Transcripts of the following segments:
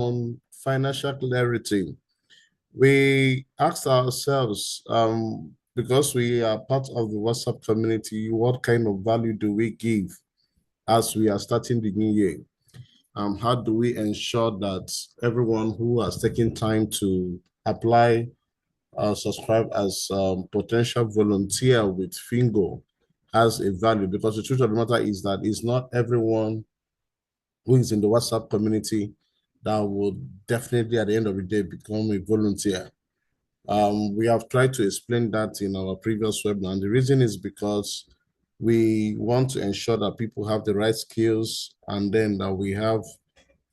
on financial clarity. We asked ourselves, because we are part of the WhatsApp community, what kind of value do we give as we are starting the new year? How do we ensure that everyone who has taken time to apply subscribe as potential volunteer with FINGO has a value? Because the truth of the matter is that it's not everyone who is in the WhatsApp community that would definitely at the end of the day become a volunteer. We have tried to explain that in our previous webinar, and the reason is because we want to ensure that people have the right skills, and then that we have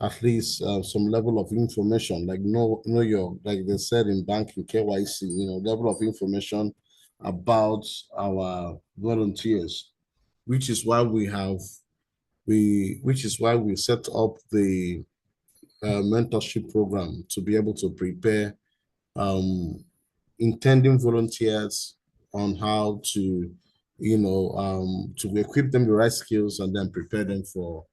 at least some level of information, like know your, like they said in banking, KYC, level of information about our volunteers, which is why we set up the mentorship program to be able to prepare intending volunteers on how to, to equip them the right skills and then prepare them for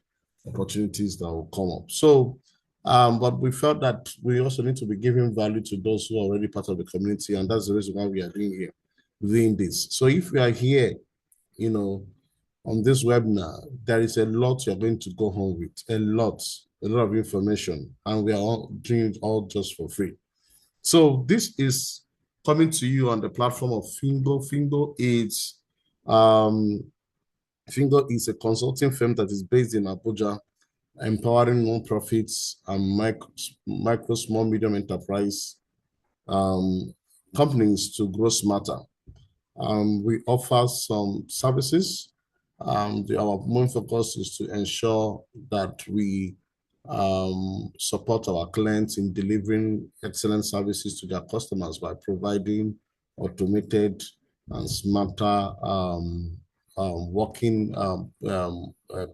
opportunities that will come up. So, but we felt that we also need to be giving value to those who are already part of the community, and that's the reason why we are doing this. So if we are here, on this webinar, there is a lot you're going to go home with, a lot of information, and we are all doing it all just for free. So this is coming to you on the platform of FINGO. FINGO is a consulting firm that is based in Abuja, empowering nonprofits and micro, small, medium enterprise companies to grow smarter. We offer some services. Our main focus is to ensure that we support our clients in delivering excellent services to their customers by providing automated and smarter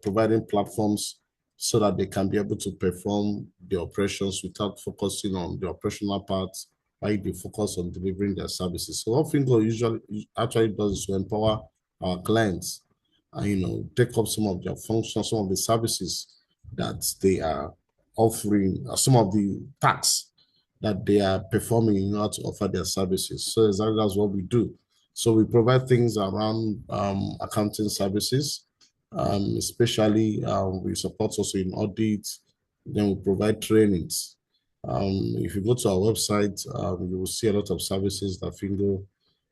providing platforms so that they can be able to perform the operations without focusing on the operational parts, while they focus on delivering their services. So what FINGO usually actually does is to empower our clients and take up some of their functions, some of the services that they are offering, some of the tasks that they are performing in order to offer their services. So exactly that's what we do. So we provide things around accounting services, especially we support also in audit. Then we provide trainings. If you go to our website, you will see a lot of services that FINGO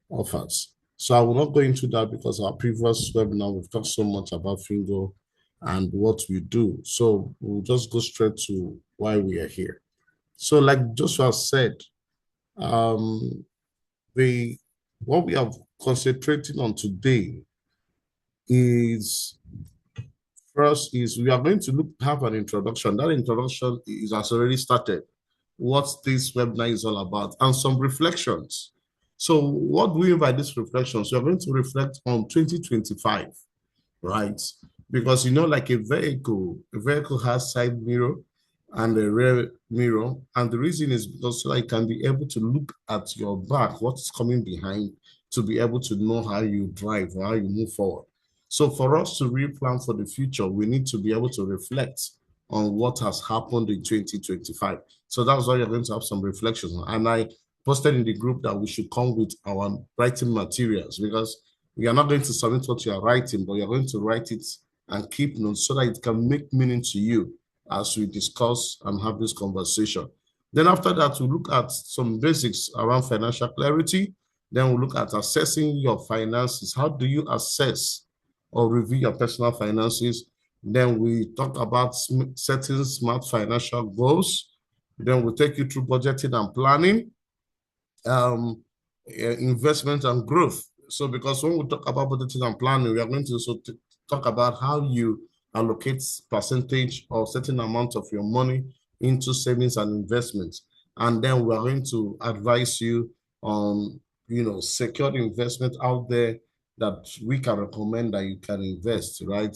offers. So I will not go into that because our previous webinar, we've talked so much about FINGO and what we do. So we'll just go straight to why we are here. So like Joshua said, what we are concentrating on today is, first is we are going to have an introduction. That introduction has already started. What this webinar is all about, and some reflections. So what do we mean by these reflections? We are going to reflect on 2025, right? Because like a vehicle has side mirror and a rear mirror. And the reason is because so I can be able to look at your back, what's coming behind, to be able to know how you drive or how you move forward. So for us to really plan for the future, we need to be able to reflect on what has happened in 2025. So that's why you're going to have some reflections. And I posted in the group that we should come with our writing materials, because we are not going to submit what you are writing, but you're going to write it and keep notes so that it can make meaning to you as we discuss and have this conversation. Then after that, we'll look at some basics around financial clarity. Then we'll look at assessing your finances. How do you assess or review your personal finances? Then we talk about setting smart financial goals. Then we'll take you through budgeting and planning, investment and growth. So because when we talk about budgeting and planning, we are going to also talk about how you allocate percentage or certain amount of your money into savings and investments. And then we are going to advise you on, secured investment out there that we can recommend that you can invest, right?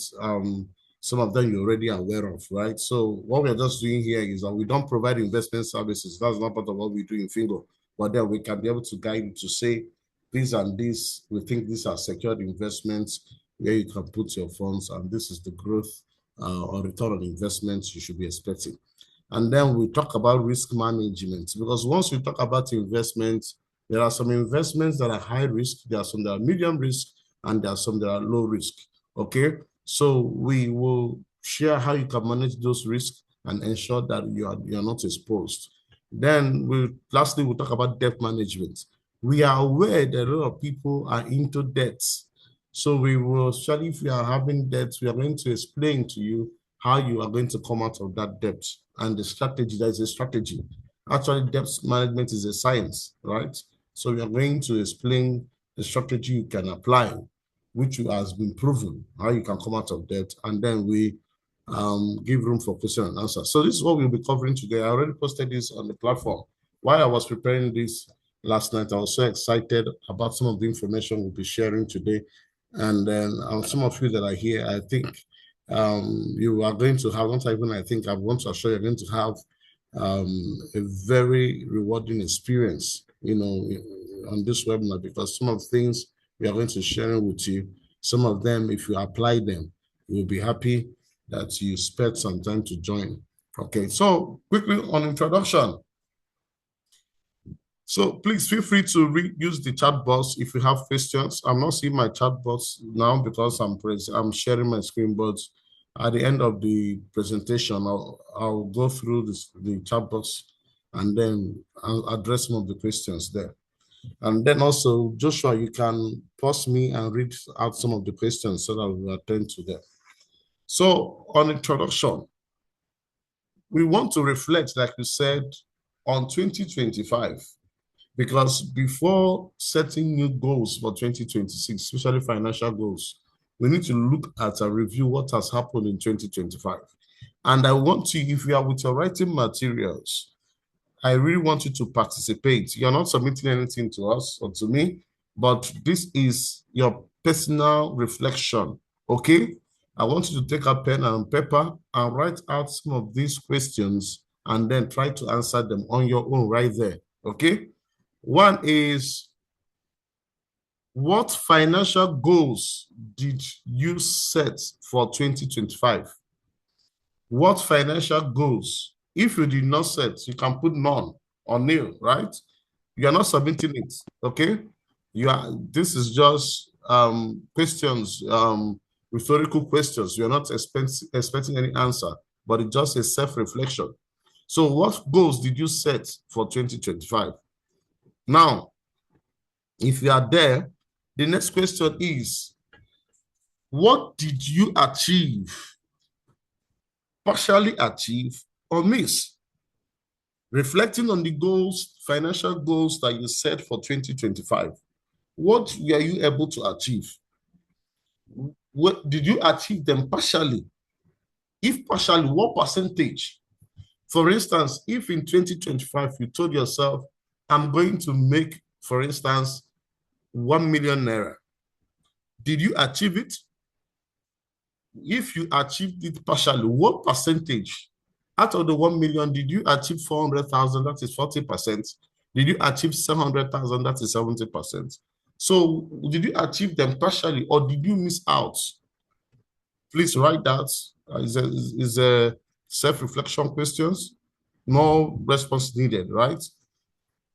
Some of them you're already aware of, right? So what we're just doing here is that we don't provide investment services. That's not part of what we do in FINGO. But then we can be able to guide you to say, these and these, we think these are secured investments where you can put your funds, and this is the growth or return on investments you should be expecting. And then we talk about risk management, because once we talk about investments, there are some investments that are high risk, there are some that are medium risk, and there are some that are low risk. Okay, so we will share how you can manage those risks and ensure that you're not exposed. Then lastly, we'll talk about debt management. We are aware that a lot of people are into debts. So we will, especially if you are having debts, we are going to explain to you how you are going to come out of that debt and the strategy. There is a strategy. Actually, debt management is a science, right? So we are going to explain the strategy you can apply, which has been proven, how you can come out of debt, and then we give room for question and answer. So this is what we'll be covering today. I already posted this on the platform. While I was preparing this last night, I was so excited about some of the information we'll be sharing today. And then some of you that are here, I think you are going to have, not even I think, I want to assure you're going to have a very rewarding experience, on this webinar, because some of the things we are going to share with you, some of them, if you apply them, you'll be happy that you spent some time to join. Okay, so quickly on introduction. So please feel free to use the chat box if you have questions. I'm not seeing my chat box now because I'm sharing my screen, but at the end of the presentation, I'll go through the chat box and then I'll address some of the questions there. And then also, Joshua, you can pause me and read out some of the questions so that we'll attend to them. So on introduction, we want to reflect, like you said, on 2025. Because before setting new goals for 2026, especially financial goals, we need to look at and review what has happened in 2025. And I want you, if you are with your writing materials, I really want you to participate. You're not submitting anything to us or to me, but this is your personal reflection, okay? I want you to take a pen and paper and write out some of these questions and then try to answer them on your own right there, okay? One is, what financial goals did you set for 2025? What financial goals? If you did not set, you can put none or nil, right? You are not submitting it, okay? This is just questions, rhetorical questions. You're not expecting any answer, but it's just a self-reflection. So what goals did you set for 2025? Now, if you are there, the next question is, what did you achieve, partially achieve, or miss? Reflecting on the goals, financial goals that you set for 2025, what were you able to achieve? What did you achieve them partially? If partially, what percentage? For instance, if in 2025 you told yourself, I'm going to make, for instance, 1 million naira, did you achieve it? If you achieved it partially, what percentage out of the 1 million did you achieve? 400,000, that is 40%. Did you achieve 700,000, that is 70%. So did you achieve them partially or did you miss out? Please write that. Is a self-reflection questions. No response needed, right?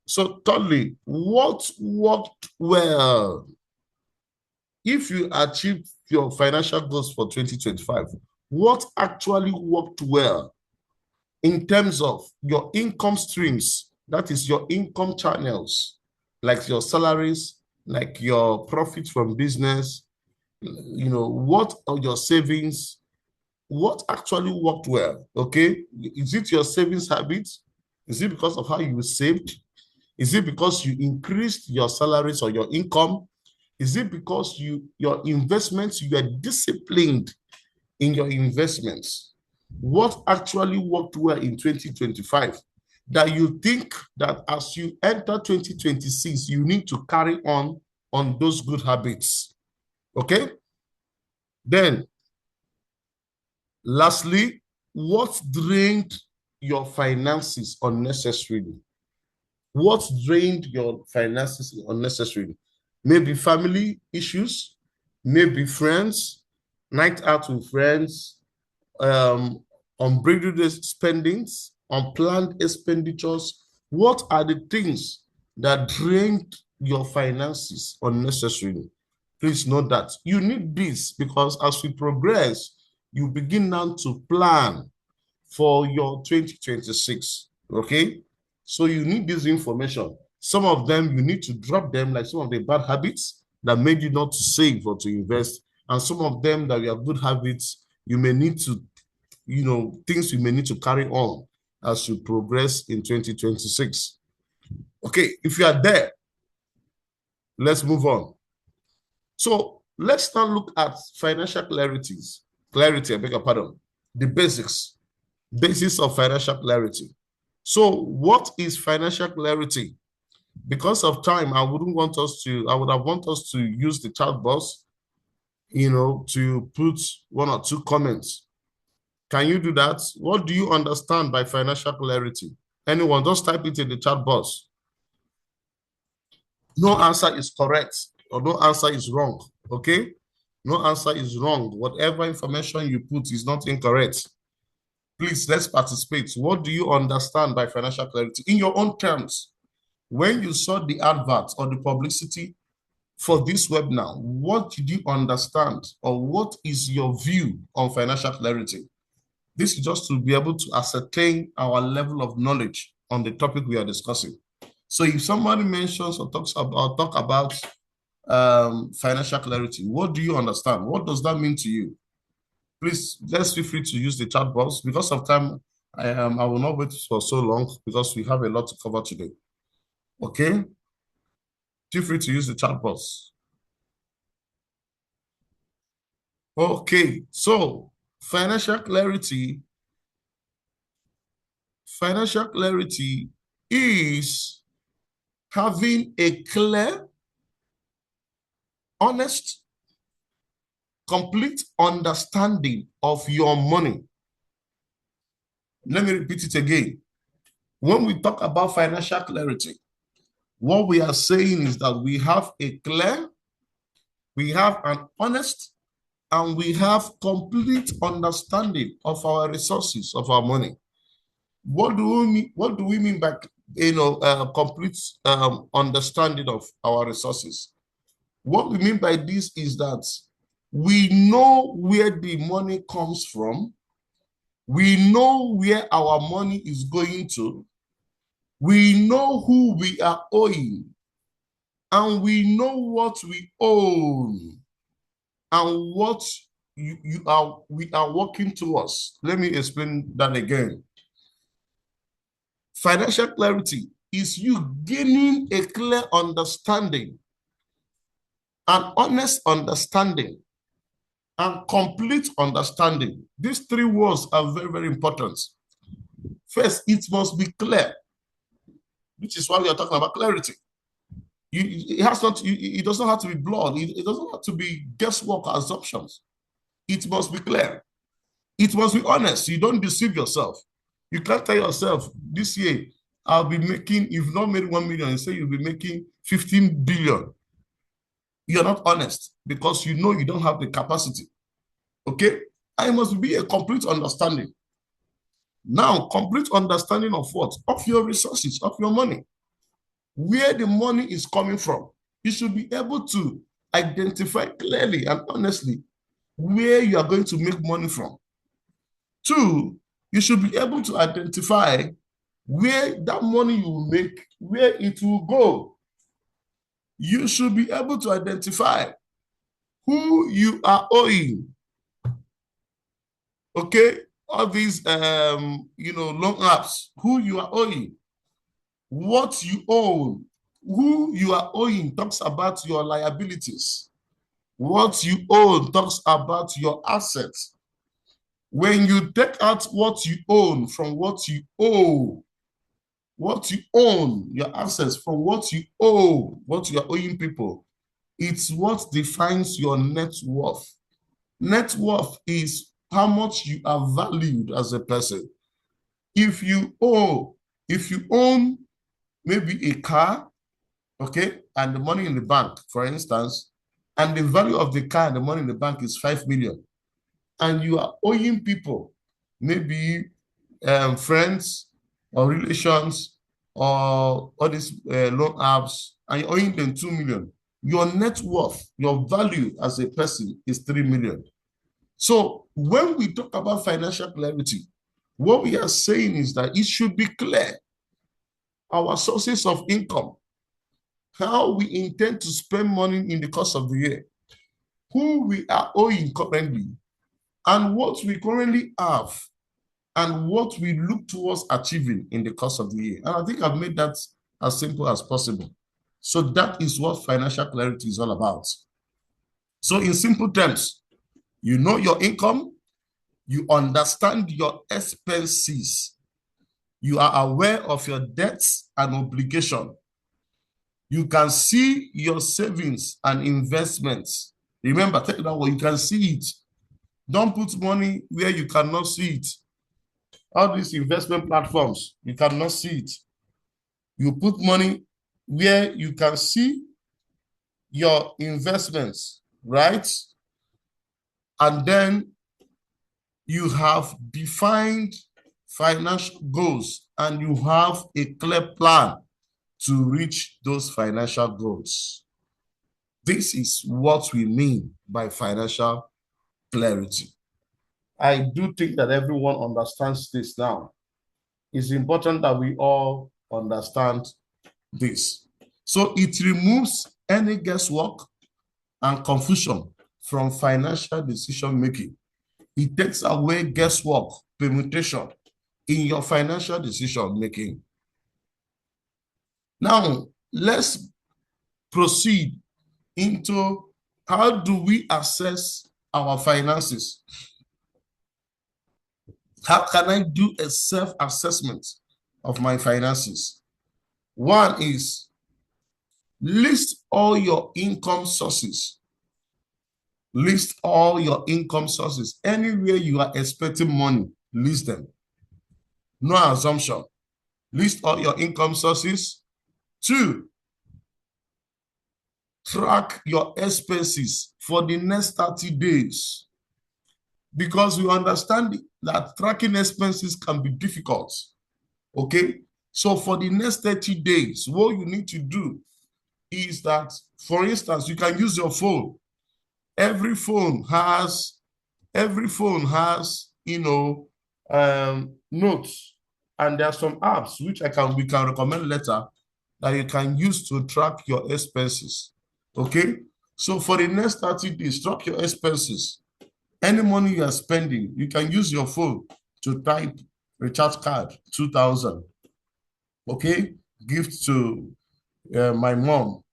So thirdly, what worked well? If you achieved your financial goals for 2025, what actually worked well in terms of your income streams? That is your income channels, like your salaries, like your profits from business, what are your savings? What actually worked well, okay? Is it your savings habits? Is it because of how you saved? Is it because you increased your salaries or your income? Is it because your investments, you are disciplined in your investments? What actually worked well in 2025 that you think that as you enter 2026, you need to carry on those good habits? Okay? Then, lastly, what drained your finances unnecessarily? What drained your finances unnecessarily? Maybe family issues, maybe friends, night out with friends, unbridled spendings, unplanned expenditures. What are the things that drained your finances unnecessarily? Please note that you need this, because as we progress, you begin now to plan for your 2026. Okay, so you need this information. Some of them you need to drop them, like some of the bad habits that made you not to save or to invest, and some of them that you have good habits you may need to, things you may need to carry on as you progress in 2026. Okay, if you are there, let's move on. So let's now look at financial clarity, I beg your pardon, the basis of financial clarity. So what is financial clarity? Because of time, I would have want us to use the chat box, to put one or two comments. Can you do that? What do you understand by financial clarity? Anyone, just type it in the chat box. No answer is correct or no answer is wrong, okay? No answer is wrong. Whatever information you put is not incorrect. Please, let's participate. What do you understand by financial clarity? In your own terms, when you saw the advert or the publicity for this webinar, what did you understand, or what is your view on financial clarity? This is just to be able to ascertain our level of knowledge on the topic we are discussing. So if somebody mentions or talk about financial clarity, what do you understand? What does that mean to you? Please, let's feel free to use the chat box. Because of time, I will not wait for so long because we have a lot to cover today. Okay? Feel free to use the chat box. Okay, so financial clarity is having a clear, honest, complete understanding of your money. Let me repeat it again. When we talk about financial clarity, what we are saying is that we have a clear, we have an honest, and we have complete understanding of our resources, of our money. What do we mean? What do we mean by complete understanding of our resources? What we mean by this is that we know where the money comes from. We know where our money is going to. We know who we are owing. And we know what we own and what we are working towards. Let me explain that again. Financial clarity is you gaining a clear understanding, an honest understanding, and complete understanding. These three words are very, very important. First, it must be clear, which is why we are talking about clarity. It does not have to be blurred. It doesn't have to be guesswork or assumptions. It must be clear. It must be honest. You don't deceive yourself. You can't tell yourself, this year, I'll be making, if not made 1 million, you say you'll be making 15 billion. You're not honest because you know you don't have the capacity. Okay? And it must be a complete understanding. Now, complete understanding of what? Of your resources, of your money. Where the money is coming from. You should be able to identify clearly and honestly where you are going to make money from. 2, you should be able to identify where that money you will make, where it will go. You should be able to identify who you are owing. Okay? All these, loan apps, who you are owing, what you own, who you are owing talks about your liabilities. What you own talks about your assets. When you take out what you own from what you owe, what you own, your assets from what you owe, what you are owing people, it's what defines your net worth. Net worth is how much you are valued as a person. If you own maybe a car, okay, and the money in the bank, for instance, and the value of the car and the money in the bank is 5 million, and you are owing people, maybe friends, or relations or all these loan apps, and you're owing them 2 million, your net worth, your value as a person is 3 million. So when we talk about financial clarity, what we are saying is that it should be clear our sources of income, how we intend to spend money in the course of the year, who we are owing currently, and what we currently have, and what we look towards achieving in the course of the year. And I think I've made that as simple as possible. So that is what financial clarity is all about. So in simple terms, you know your income, you understand your expenses, you are aware of your debts and obligation. You can see your savings and investments. Remember, take that one, you can see it. Don't put money where you cannot see it. All these investment platforms, you cannot see it. You put money where you can see your investments, right? And then you have defined financial goals and you have a clear plan to reach those financial goals. This is what we mean by financial clarity. I do think that everyone understands this now. It's important that we all understand this. So it removes any guesswork and confusion from financial decision making. It takes away guesswork, permutation in your financial decision making. Now, let's proceed into how do we assess our finances? How can I do a self-assessment of my finances? One is list all your income sources. List all your income sources. Anywhere you are expecting money, list them. No assumption. List all your income sources. Two, track your expenses for the next 30 days. Because we understand that tracking expenses can be difficult. Okay? So for the next 30 days, what you need to do is that, for instance, you can use your phone. Every phone has, notes, and there are some apps which we can recommend later that you can use to track your expenses. Okay, so for the next 30 days, track your expenses. Any money you are spending, you can use your phone to type recharge card 2,000. Okay, gift to my mom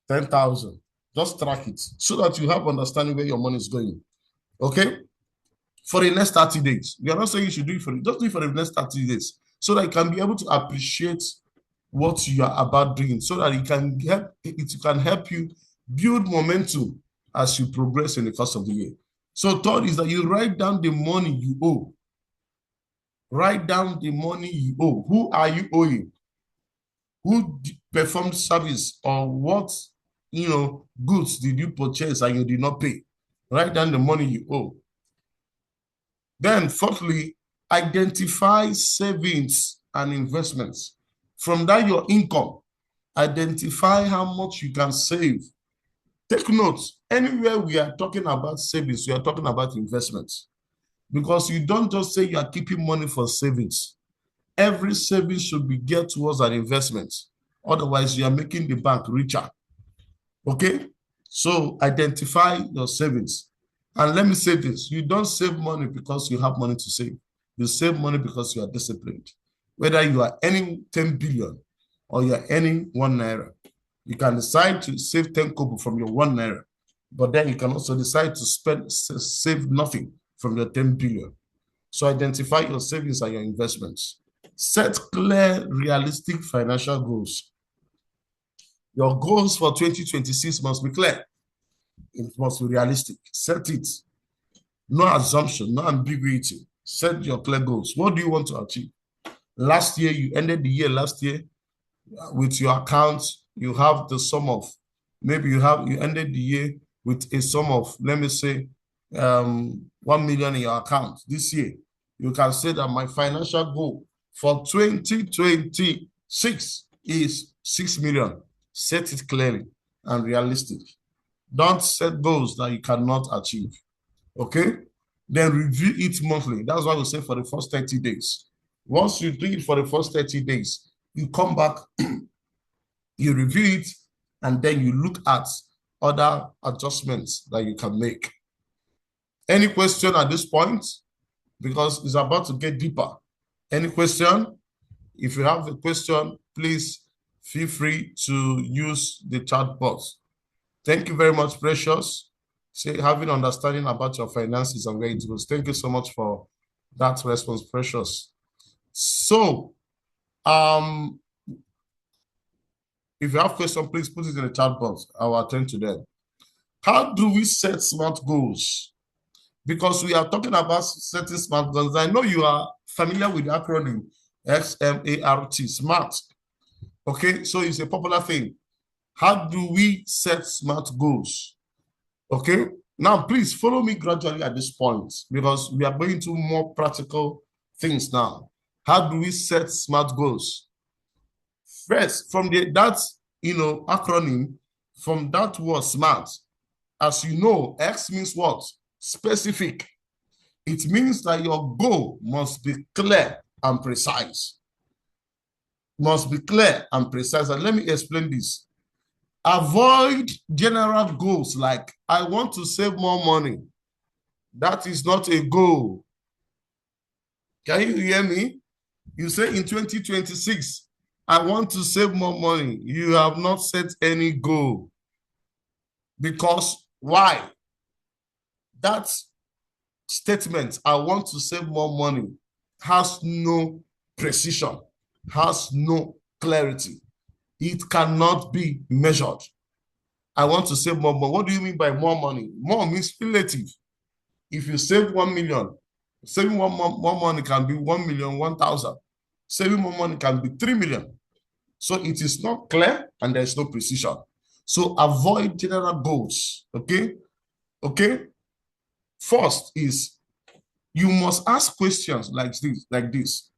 10,000. Just track it so that you have understanding where your money is going. Okay, for the next 30 days. We are not saying you should do it just do it for the next 30 days so that you can be able to appreciate what you are about doing, so that it can help you build momentum as you progress in the course of the year. So third is that you write down the money you owe. Write down the money you owe. Who are you owing? Who performed service, or what goods did you purchase and you did not pay? Write down the money you owe. Then fourthly, identify savings and investments. From that, your income, identify how much you can save. Take notes. Anywhere we are talking about savings, we are talking about investments. Because you don't just say you are keeping money for savings. Every savings should be geared towards an investment. Otherwise, you are making the bank richer. Okay? So identify your savings. And let me say this, you don't save money because you have money to save. You save money because you are disciplined. Whether you are earning 10 billion or you are earning 1 naira, you can decide to save 10 kobo from your 1 naira, but then you can also decide to save nothing from your 10 billion. So identify your savings and your investments. Set clear, realistic financial goals. Your goals for 2026 must be clear. It must be realistic. Set it. No assumption, no ambiguity. Set your clear goals. What do you want to achieve? Last year, you ended the year last year with your account, you have the sum of, maybe you ended the year with a sum of, let me say, 1 million in your account. This year, you can say that my financial goal for 2026 is 6 million. Set it clearly and realistic. Don't set goals that you cannot achieve. Okay? Then review it monthly. That's why we say for the first 30 days. Once you do it for the first 30 days, you come back, you review it, and then you look at other adjustments that you can make. Any question at this point? Because it's about to get deeper. Any question? If you have a question, please feel free to use the chat box. Thank you very much, Precious. Say having understanding about your finances and where it goes. Thank you so much for that response, Precious. So, if you have questions, please put it in the chat box. I will attend to them. How do we set SMART goals? Because we are talking about setting SMART goals. I know you are familiar with the acronym SMART, SMART. Okay, so it's a popular thing. How do we set SMART goals? Okay, now please follow me gradually at this point because we are going to more practical things now. How do we set SMART goals? First, from that acronym, from that word SMART, as you know, X means what? Specific. It means that your goal must be clear and precise. Must be clear and precise. And let me explain this. Avoid general goals like, I want to save more money. That is not a goal. Can you hear me? You say in 2026, I want to save more money. You have not set any goal. Because why? That statement, I want to save more money, has no precision, has no clarity. It cannot be measured. I want to save more money. What do you mean by more money? More means relative. If you save 1 million, saving more money can be 1 million, 1,000. Saving more money can be 3 million. So it is not clear and there's no precision. So avoid general goals. Okay? Okay? First is you must ask questions like this.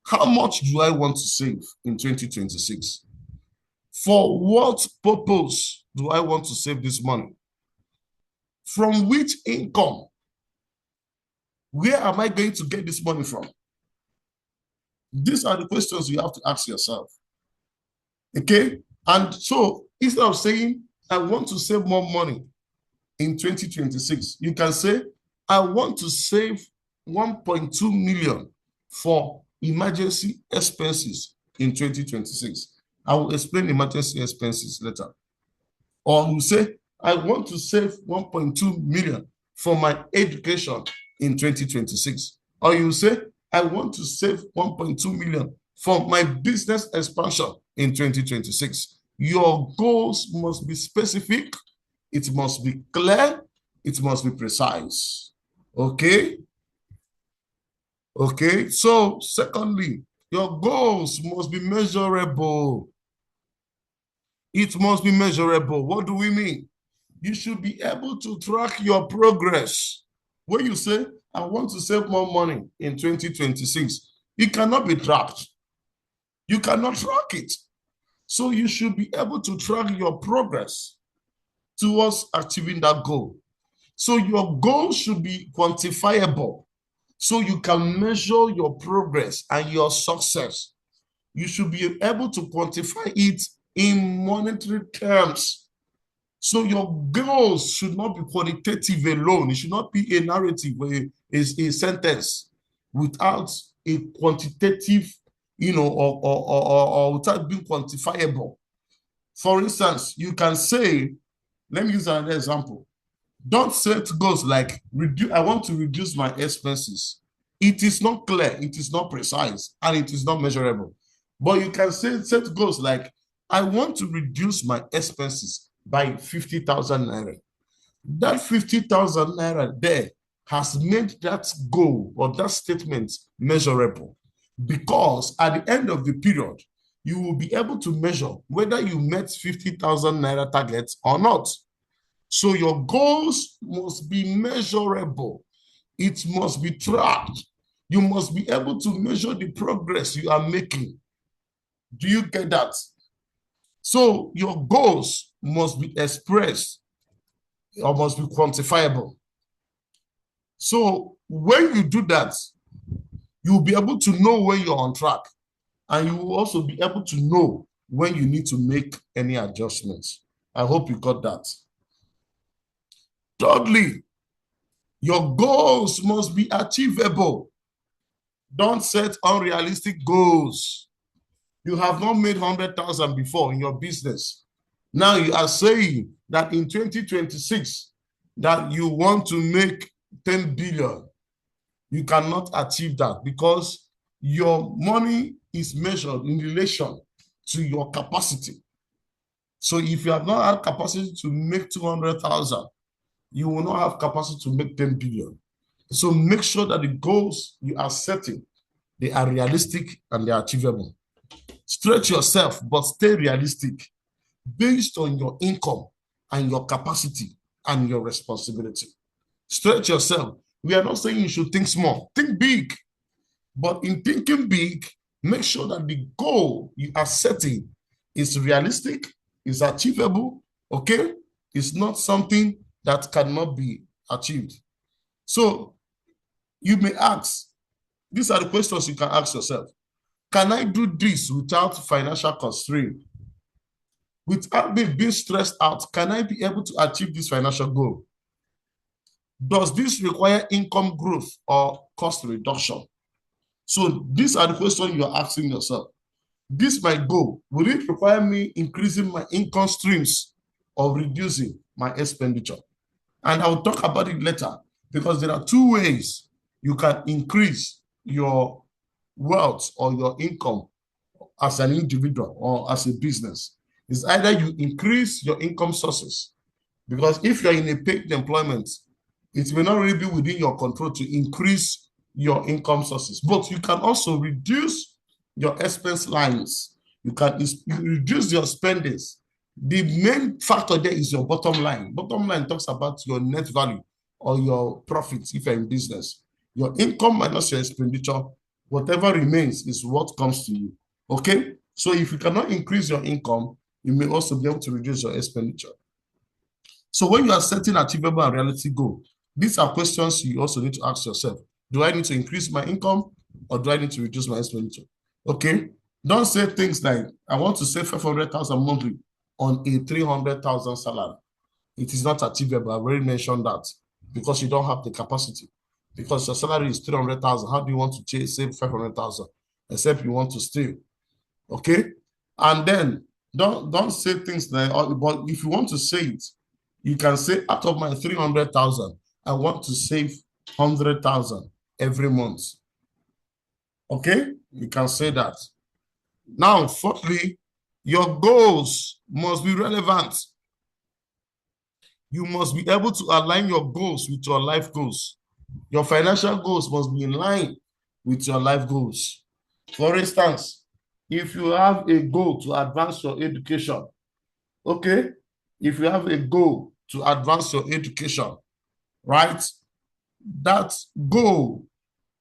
How much do I want to save in 2026? For what purpose do I want to save this money? From which income? Where am I going to get this money from? These are the questions you have to ask yourself. Okay? And so instead of saying, I want to save more money in 2026, you can say, I want to save 1.2 million for emergency expenses in 2026. I will explain emergency expenses later. Or you say, I want to save 1.2 million for my education in 2026. Or you say, I want to save 1.2 million for my business expansion in 2026. Your goals must be specific, it must be clear, it must be precise. Okay? Okay, so secondly, your goals must be measurable. It must be measurable. What do we mean? You should be able to track your progress. When you say, I want to save more money in 2026, it cannot be tracked. You cannot track it. So you should be able to track your progress towards achieving that goal. So your goal should be quantifiable. So you can measure your progress and your success. You should be able to quantify it in monetary terms. So your goals should not be qualitative alone. It should not be a narrative or a sentence without a quantitative, or without being quantifiable. For instance, you can say, let me use another example. Don't set goals like, I want to reduce my expenses. It is not clear, it is not precise, and it is not measurable. But you can set goals like, I want to reduce my expenses by 50,000 naira. That 50,000 naira there has made that goal or that statement measurable, because at the end of the period, you will be able to measure whether you met 50,000 naira targets or not. So your goals must be measurable. It must be tracked. You must be able to measure the progress you are making. Do you get that? So your goals must be expressed or must be quantifiable. So when you do that, you'll be able to know when you're on track, and you will also be able to know when you need to make any adjustments. I hope you got that. Thirdly, your goals must be achievable. Don't set unrealistic goals. You have not made 100,000 before in your business. Now you are saying that in 2026 that you want to make 10 billion. You cannot achieve that because your money is measured in relation to your capacity. So if you have not had capacity to make 200,000, you will not have capacity to make 10 billion. So make sure that the goals you are setting, they are realistic and they are achievable. Stretch yourself, but stay realistic based on your income and your capacity and your responsibility. Stretch yourself. We are not saying you should think small, think big. But in thinking big, make sure that the goal you are setting is realistic, is achievable, okay? It's not something that cannot be achieved. So you may ask, these are the questions you can ask yourself. Can I do this without financial constraint? Without being stressed out, can I be able to achieve this financial goal? Does this require income growth or cost reduction? So these are the questions you're asking yourself. This might go. Will it require me increasing my income streams or reducing my expenditure? And I'll talk about it later because there are two ways you can increase your wealth or your income as an individual or as a business. It's either you increase your income sources, because if you're in a paid employment, it may not really be within your control to increase your income sources, but you can also reduce your expense lines. You can reduce your spendings. The main factor there is your bottom line. Bottom line talks about your net value or your profits if you're in business. Your income minus your expenditure, whatever remains is what comes to you. Okay? So if you cannot increase your income, you may also be able to reduce your expenditure. So when you are setting achievable and realistic goal, these are questions you also need to ask yourself. Do I need to increase my income or do I need to reduce my expenditure? Okay? Don't say things like, I want to save 500,000 monthly on a 300,000 salary. It is not achievable. I've already mentioned that because you don't have the capacity. Because your salary is 300,000. How do you want to save 500,000? Except you want to steal. Okay? And then don't say things like, but if you want to say it, you can say, out of my 300,000, I want to save 100,000 every month. Okay? You can say that. Now, fourthly, your goals must be relevant. You must be able to align your goals with your life goals. Your financial goals must be in line with your life goals. For instance, if you have a goal to advance your education, okay? If you have a goal to advance your education, right? That goal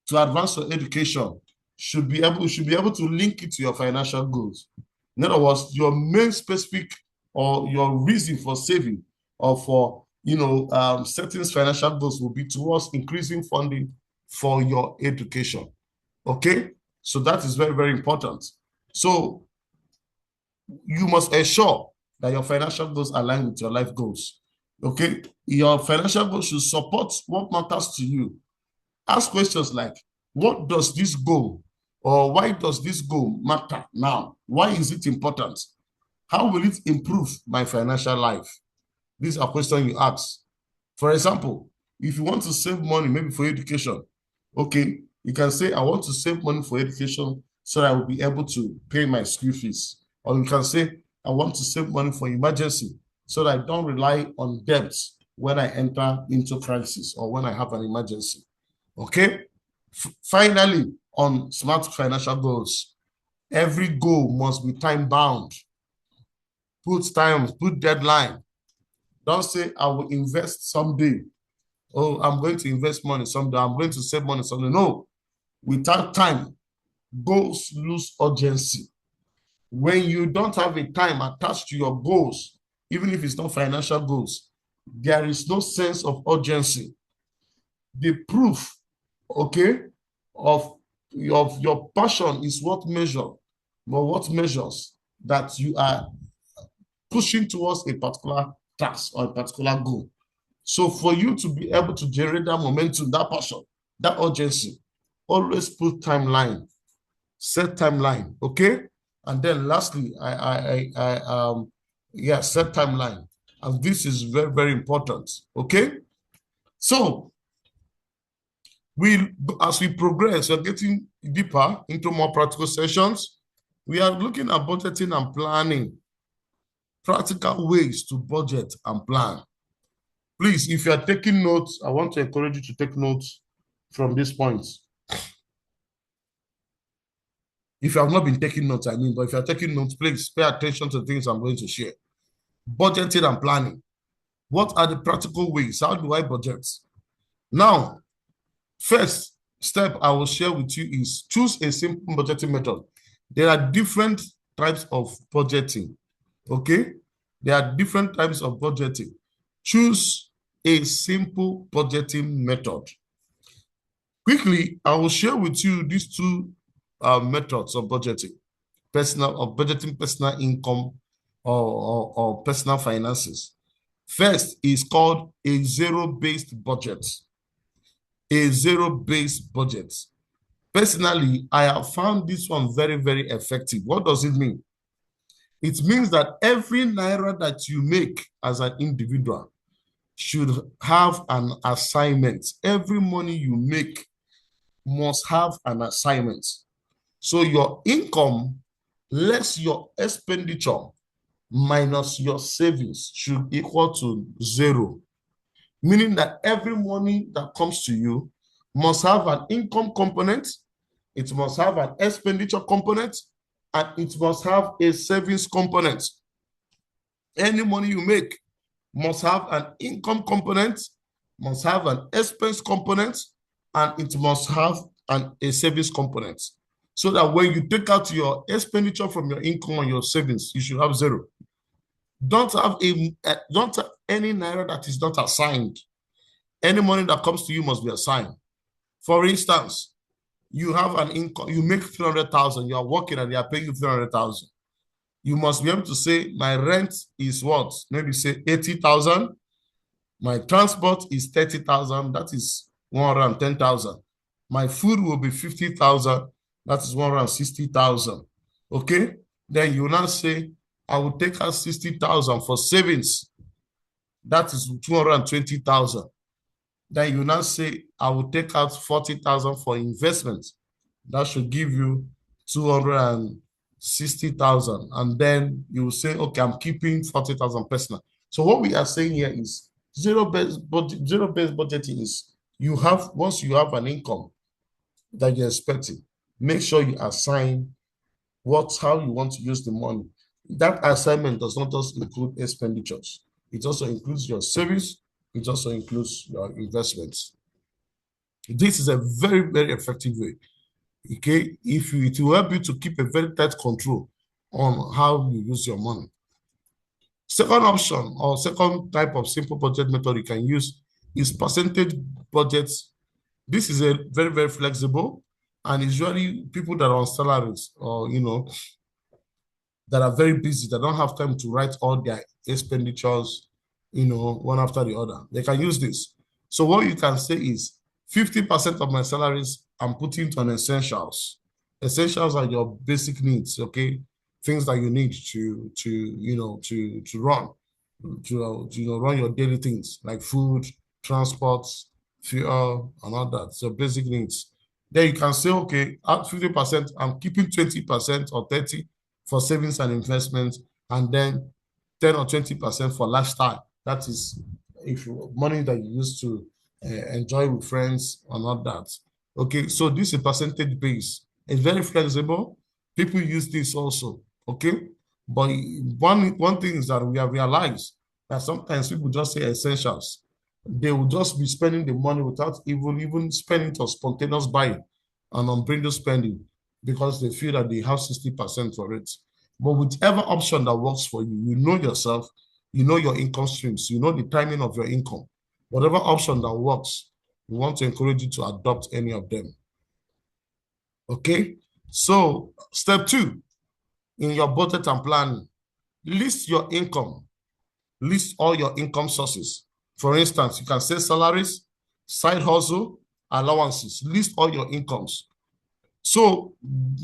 to advance your education should be able to link it to your financial goals. In other words, your main specific or your reason for saving or for setting financial goals will be towards increasing funding for your education. Okay, so that is very, very important. So you must ensure that your financial goals align with your life goals. Okay, your financial goals should support what matters to you. Ask questions like, what does this goal or why does this goal matter now? Why is it important? How will it improve my financial life? These are questions you ask. For example, if you want to save money, maybe for education, okay, you can say, I want to save money for education so that I will be able to pay my school fees. Or you can say, I want to save money for emergency so that I don't rely on debts when I enter into crisis or when I have an emergency. Okay? Finally, on smart financial goals, every goal must be time-bound. Put deadline. Don't say, I will invest someday. Oh, I'm going to invest money someday. I'm going to save money someday. No. Without time, goals lose urgency. When you don't have a time attached to your goals, even if it's not financial goals, there is no sense of urgency. The proof, okay, of your passion is what measures that you are pushing towards a particular task or a particular goal. So for you to be able to generate that momentum, that passion, that urgency, always put timeline, set timeline, okay? And then lastly, set timeline. And this is very, very important, okay? So as we progress, we're getting deeper into more practical sessions. We are looking at budgeting and planning, practical ways to budget and plan. Please, if you are taking notes, I want to encourage you to take notes from these points. If you have not been taking notes, but if you're taking notes, please pay attention to the things I'm going to share. Budgeting and planning. What are the practical ways? How do I budget? Now, first step I will share with you is choose a simple budgeting method. There are different types of budgeting, okay? There are different types of budgeting. Choose a simple budgeting method. Quickly, I will share with you these two methods of budgeting. Budgeting personal income or personal finances. First is called a zero-based budget. A zero-based budget. Personally, I have found this one very, very effective. What does it mean? It means that every naira that you make as an individual should have an assignment. Every money you make must have an assignment. So your income less your expenditure minus your savings should equal to zero. Meaning that every money that comes to you must have an income component, it must have an expenditure component, and it must have a savings component. Any money you make must have an income component, must have an expense component, and it must have a savings component. So that when you take out your expenditure from your income and your savings, you should have zero. Don't have any naira that is not assigned. Any money that comes to you must be assigned. For instance, you have an income, you make 300,000, you are working and they are paying you 300,000. You must be able to say, my rent is what? Maybe say 80,000. My transport is 30,000. That is 110,000. My food will be 50,000. That is 160,000. Okay? Then you will now say, I will take out 60,000 for savings. That is 220,000. Then you now say, I will take out 40,000 for investment. That should give you 260,000. And then you will say, okay, I'm keeping 40,000 personal. So what we are saying here is zero-based budgeting is once you have an income that you're expecting, make sure you assign how you want to use the money. That assignment does not just include expenditures. It also includes your savings. It also includes your investments. This is a very, very effective way. Okay, it will help you to keep a very tight control on how you use your money. Second option or second type of simple budget method you can use is percentage budgets. This is a very, very flexible, and usually people that are on salaries or that are very busy, that don't have time to write all their expenditures, one after the other. They can use this. So what you can say is 50% of my salaries I'm putting on essentials. Essentials are your basic needs, okay? Things that you need to run, run your daily things like food, transport, fuel, and all that. So basic needs. Then you can say, okay, at 50%, I'm keeping 20% or 30% for savings and investments, and then 10 or 20% for lifestyle. That is money that you use to enjoy with friends and all that. Okay, so this is percentage base. It's very flexible. People use this also, okay? But one thing is that we have realized that sometimes people just say essentials. They will just be spending the money without even spending it on spontaneous buying. and unbridled spending because they feel that they have 60% for it. But whichever option that works for you, you know yourself, you know your income streams, you know the timing of your income. Whatever option that works, we want to encourage you to adopt any of them. Okay? So, step 2, in your budget and planning, list your income. List all your income sources. For instance, you can say salaries, side hustle, allowances. List all your incomes. So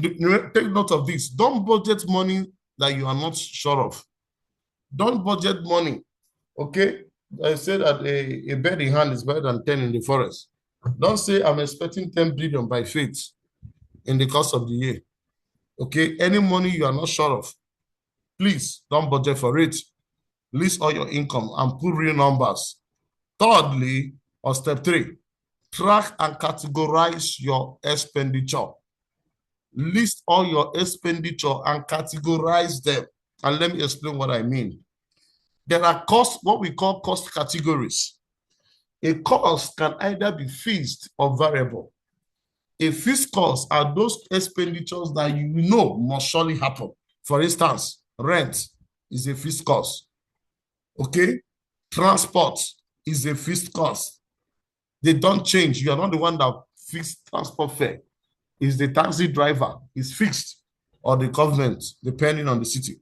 take note of this. Don't budget money that you are not sure of. Don't budget money. Okay? I said that a bird in hand is better than 10 in the forest. Don't say I'm expecting 10 billion by faith in the course of the year. Okay? Any money you are not sure of, please don't budget for it. List all your income and put real numbers. Thirdly, or step 3, track and categorize your expenditure. List all your expenditure and categorize them. And let me explain what I mean. There are costs, what we call cost categories. A cost can either be fixed or variable. A fixed cost are those expenditures that you know must surely happen. For instance, rent is a fixed cost. Okay? Transport is a fixed cost. They don't change. You are not the one that fixed transport fare. Is the taxi driver is fixed, or the government, depending on the city.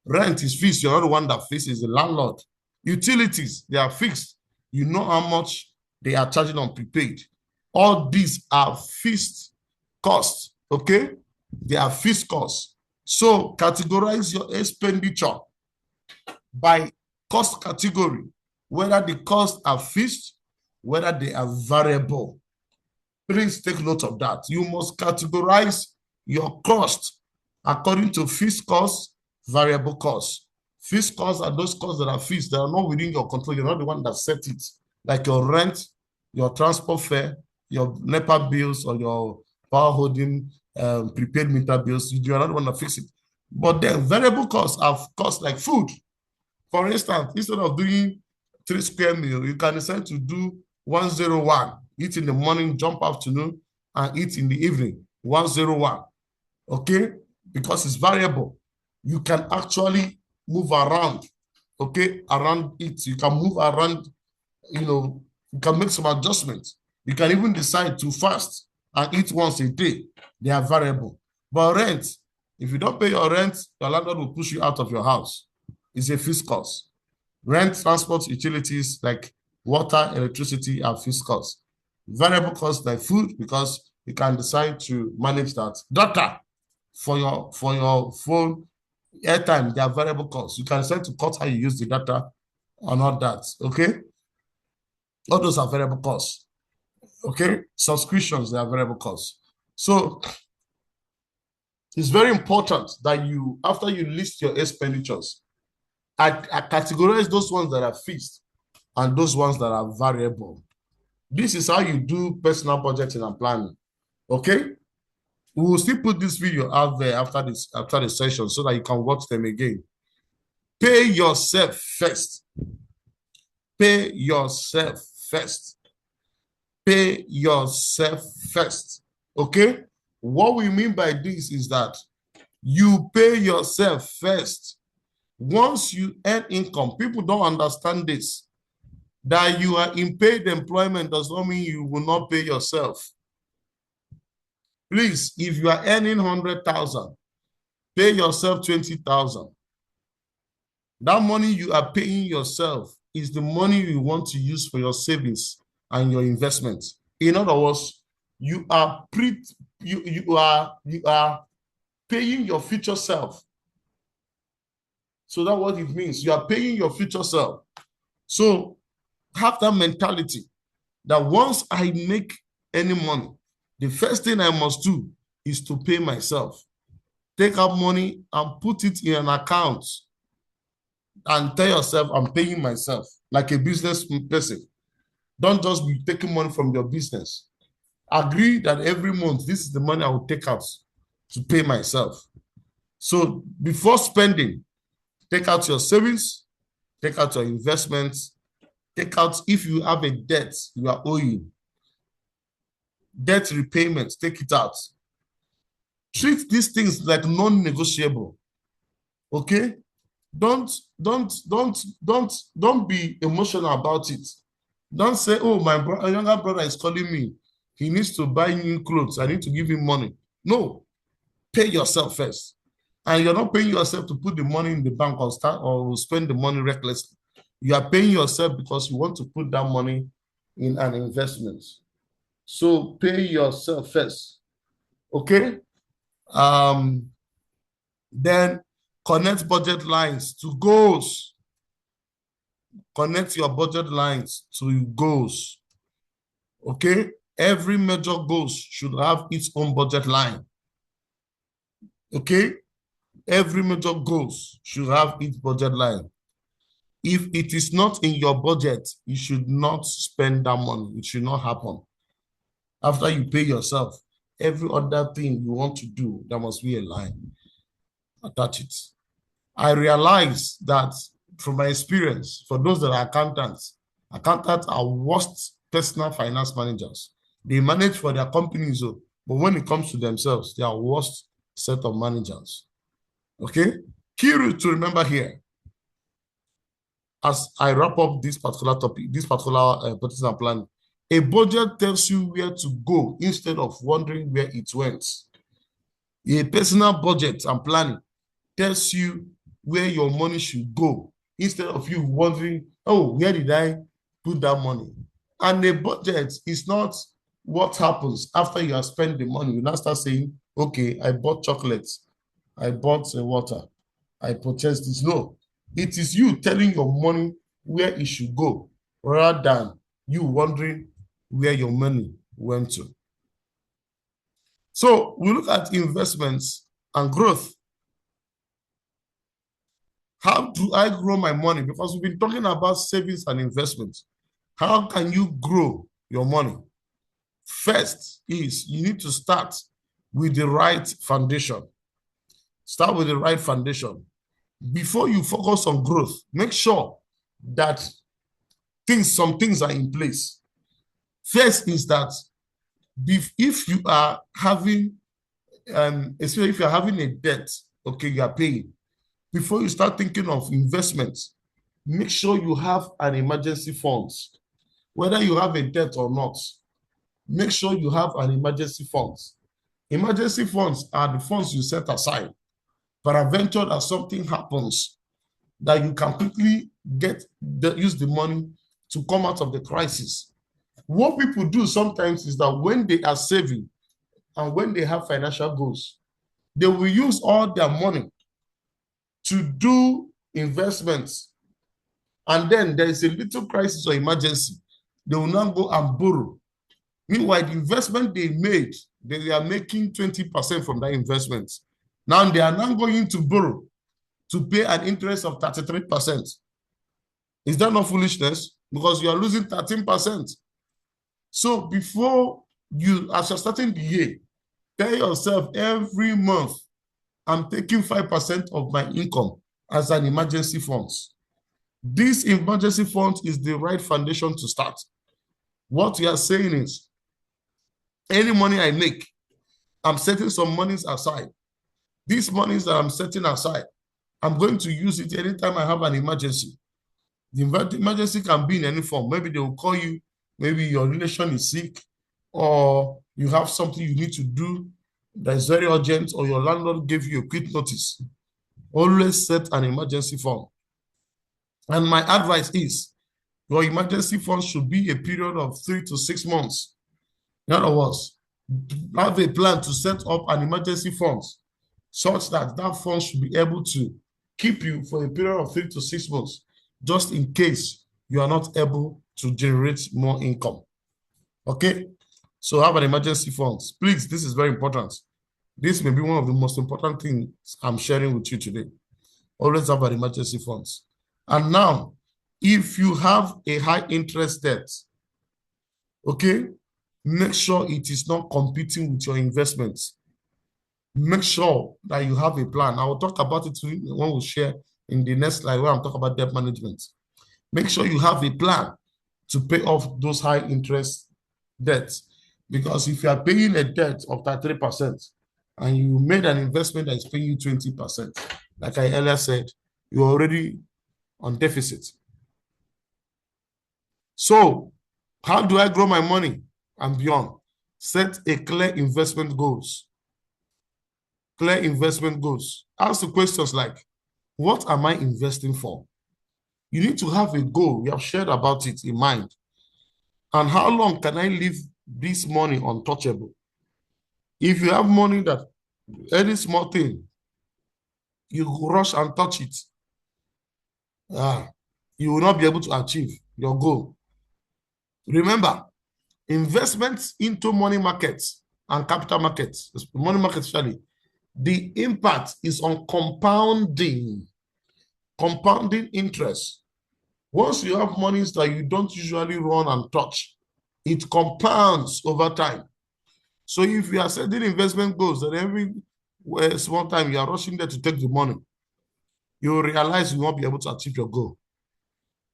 Rent is fixed. You're not the one that fixes the landlord. Utilities, they are fixed. You know how much they are charging on prepaid. All these are fixed costs, okay? They are fixed costs. So categorize your expenditure by cost category, whether the costs are fixed, whether they are variable. Please take note of that. You must categorize your cost according to fixed costs, variable costs. Fixed costs are those costs that are fixed, that are not within your control. You're not the one that set it, like your rent, your transport fare, your NEPA bills, or your power holding prepaid meter bills. You are not the one that fix it. But the variable costs are costs like food. For instance, instead of doing 3 square meal, you can decide to do 101. Eat in the morning, jump afternoon, and eat in the evening, 101. Okay? Because it's variable. You can actually move around, okay, around it. You can move around, you can make some adjustments. You can even decide to fast and eat once a day. They are variable. But rent, if you don't pay your rent, your landlord will push you out of your house. It's a fixed cost. Rent, transport, utilities like water, electricity are fixed costs. Variable costs like food, because you can decide to manage that. Data for your phone, airtime, they are variable costs. You can decide to cut how you use the data or not that. Okay? All those are variable costs. Okay? Subscriptions, they are variable costs. So it's very important that you, after you list your expenditures, I categorize those ones that are fixed and those ones that are variable. This is how you do personal budgeting and planning. Okay? We will still put this video out there after the session so that you can watch them again. Pay yourself first. Pay yourself first. Pay yourself first. Okay? What we mean by this is that you pay yourself first. Once you earn income, people don't understand this. That you are in paid employment does not mean you will not pay yourself. Please, if you are earning 100,000, pay yourself 20,000. That money you are paying yourself is the money you want to use for your savings and your investments. In other words, you are paying your future self. So that's what it means. You are paying your future self. So have that mentality that once I make any money, the first thing I must do is to pay myself. Take out money and put it in an account and tell yourself, I'm paying myself like a business person. Don't just be taking money from your business. Agree that every month, this is the money I will take out to pay myself. So before spending, take out your savings, take out your investments, take out if you have a debt you are owing. debt repayment, take it out. Treat these things like non-negotiable. Okay? Don't be emotional about it. Don't say, oh, my younger brother is calling me. He needs to buy new clothes. I need to give him money. No, pay yourself first. And you're not paying yourself to put the money in the bank or start or spend the money recklessly. You are paying yourself because you want to put that money in an investment. So pay yourself first. Okay? Then connect budget lines to goals. Connect your budget lines to goals. Okay? Every major goal should have its own budget line. Okay? Every major goal should have its budget line. If it is not in your budget, you should not spend that money. It should not happen. After you pay yourself, every other thing you want to do, there must be a line. Attach it. I realize that from my experience, for those that are accountants are worst personal finance managers. They manage for their companies, but when it comes to themselves, they are worst set of managers. Okay? Key to remember here, as I wrap up this particular topic, this particular particular plan, a budget tells you where to go instead of wondering where it went. A personal budget and planning tells you where your money should go instead of you wondering, oh, where did I put that money? And a budget is not what happens after you have spent the money. You now start saying, okay, I bought chocolates, I bought water, I purchased this. No, it is you telling your money where it should go rather than you wondering where your money went to. So we look at investments and growth. How do I grow my money? Because we've been talking about savings and investments. How can you grow your money? First is you need to start with the right foundation. Start with the right foundation. Before you focus on growth, make sure that some things are in place. First is that if you are having, especially if you're having a debt, okay, you are paying, before you start thinking of investments, make sure you have an emergency funds. Whether you have a debt or not, make sure you have an emergency funds. Emergency funds are the funds you set aside. Peradventure that something happens, that you can quickly use the money to come out of the crisis. What people do sometimes is that when they are saving and when they have financial goals, they will use all their money to do investments. And then there is a little crisis or emergency. They will now go and borrow. Meanwhile, the investment they made, they are making 20% from that investment. Now they are now going to borrow to pay an interest of 33%. Is that not foolishness? Because you are losing 13%. So before you, as you're starting the year, tell yourself every month, I'm taking 5% of my income as an emergency funds. This emergency fund is the right foundation to start. What we are saying is, any money I make, I'm setting some monies aside. These monies that I'm setting aside, I'm going to use it anytime I have an emergency. The emergency can be in any form. Maybe they will call you, maybe your relation is sick, or you have something you need to do that is very urgent, or your landlord gave you a quick notice. Always set an emergency fund. And my advice is, your emergency fund should be a period of 3 to 6 months. In other words, have a plan to set up an emergency fund such that that fund should be able to keep you for a period of 3 to 6 months, just in case you are not able to generate more income. Okay? So have an emergency fund. Please, this is very important. This may be one of the most important things I'm sharing with you today. Always have an emergency funds. And now, if you have a high interest debt, okay, make sure it is not competing with your investments. Make sure that you have a plan. I will talk about it when we share in the next slide where I'm talking about debt management. Make sure you have a plan to pay off those high interest debts. Because if you are paying a debt of 33% and you made an investment that is paying you 20%, like I earlier said, you're already on deficit. So how do I grow my money and beyond? Set a clear investment goals. Clear investment goals. Ask the questions like, what am I investing for? You need to have a goal. We have shared about it in mind. And how long can I leave this money untouchable? If you have money that any small thing, you rush and touch it, you will not be able to achieve your goal. Remember, investments into money markets and capital markets, money markets especially, the impact is on compounding interest. Once you have monies that you don't usually run and touch, it compounds over time. So if you are setting investment goals, then every small time you are rushing there to take the money, you will realize you won't be able to achieve your goal.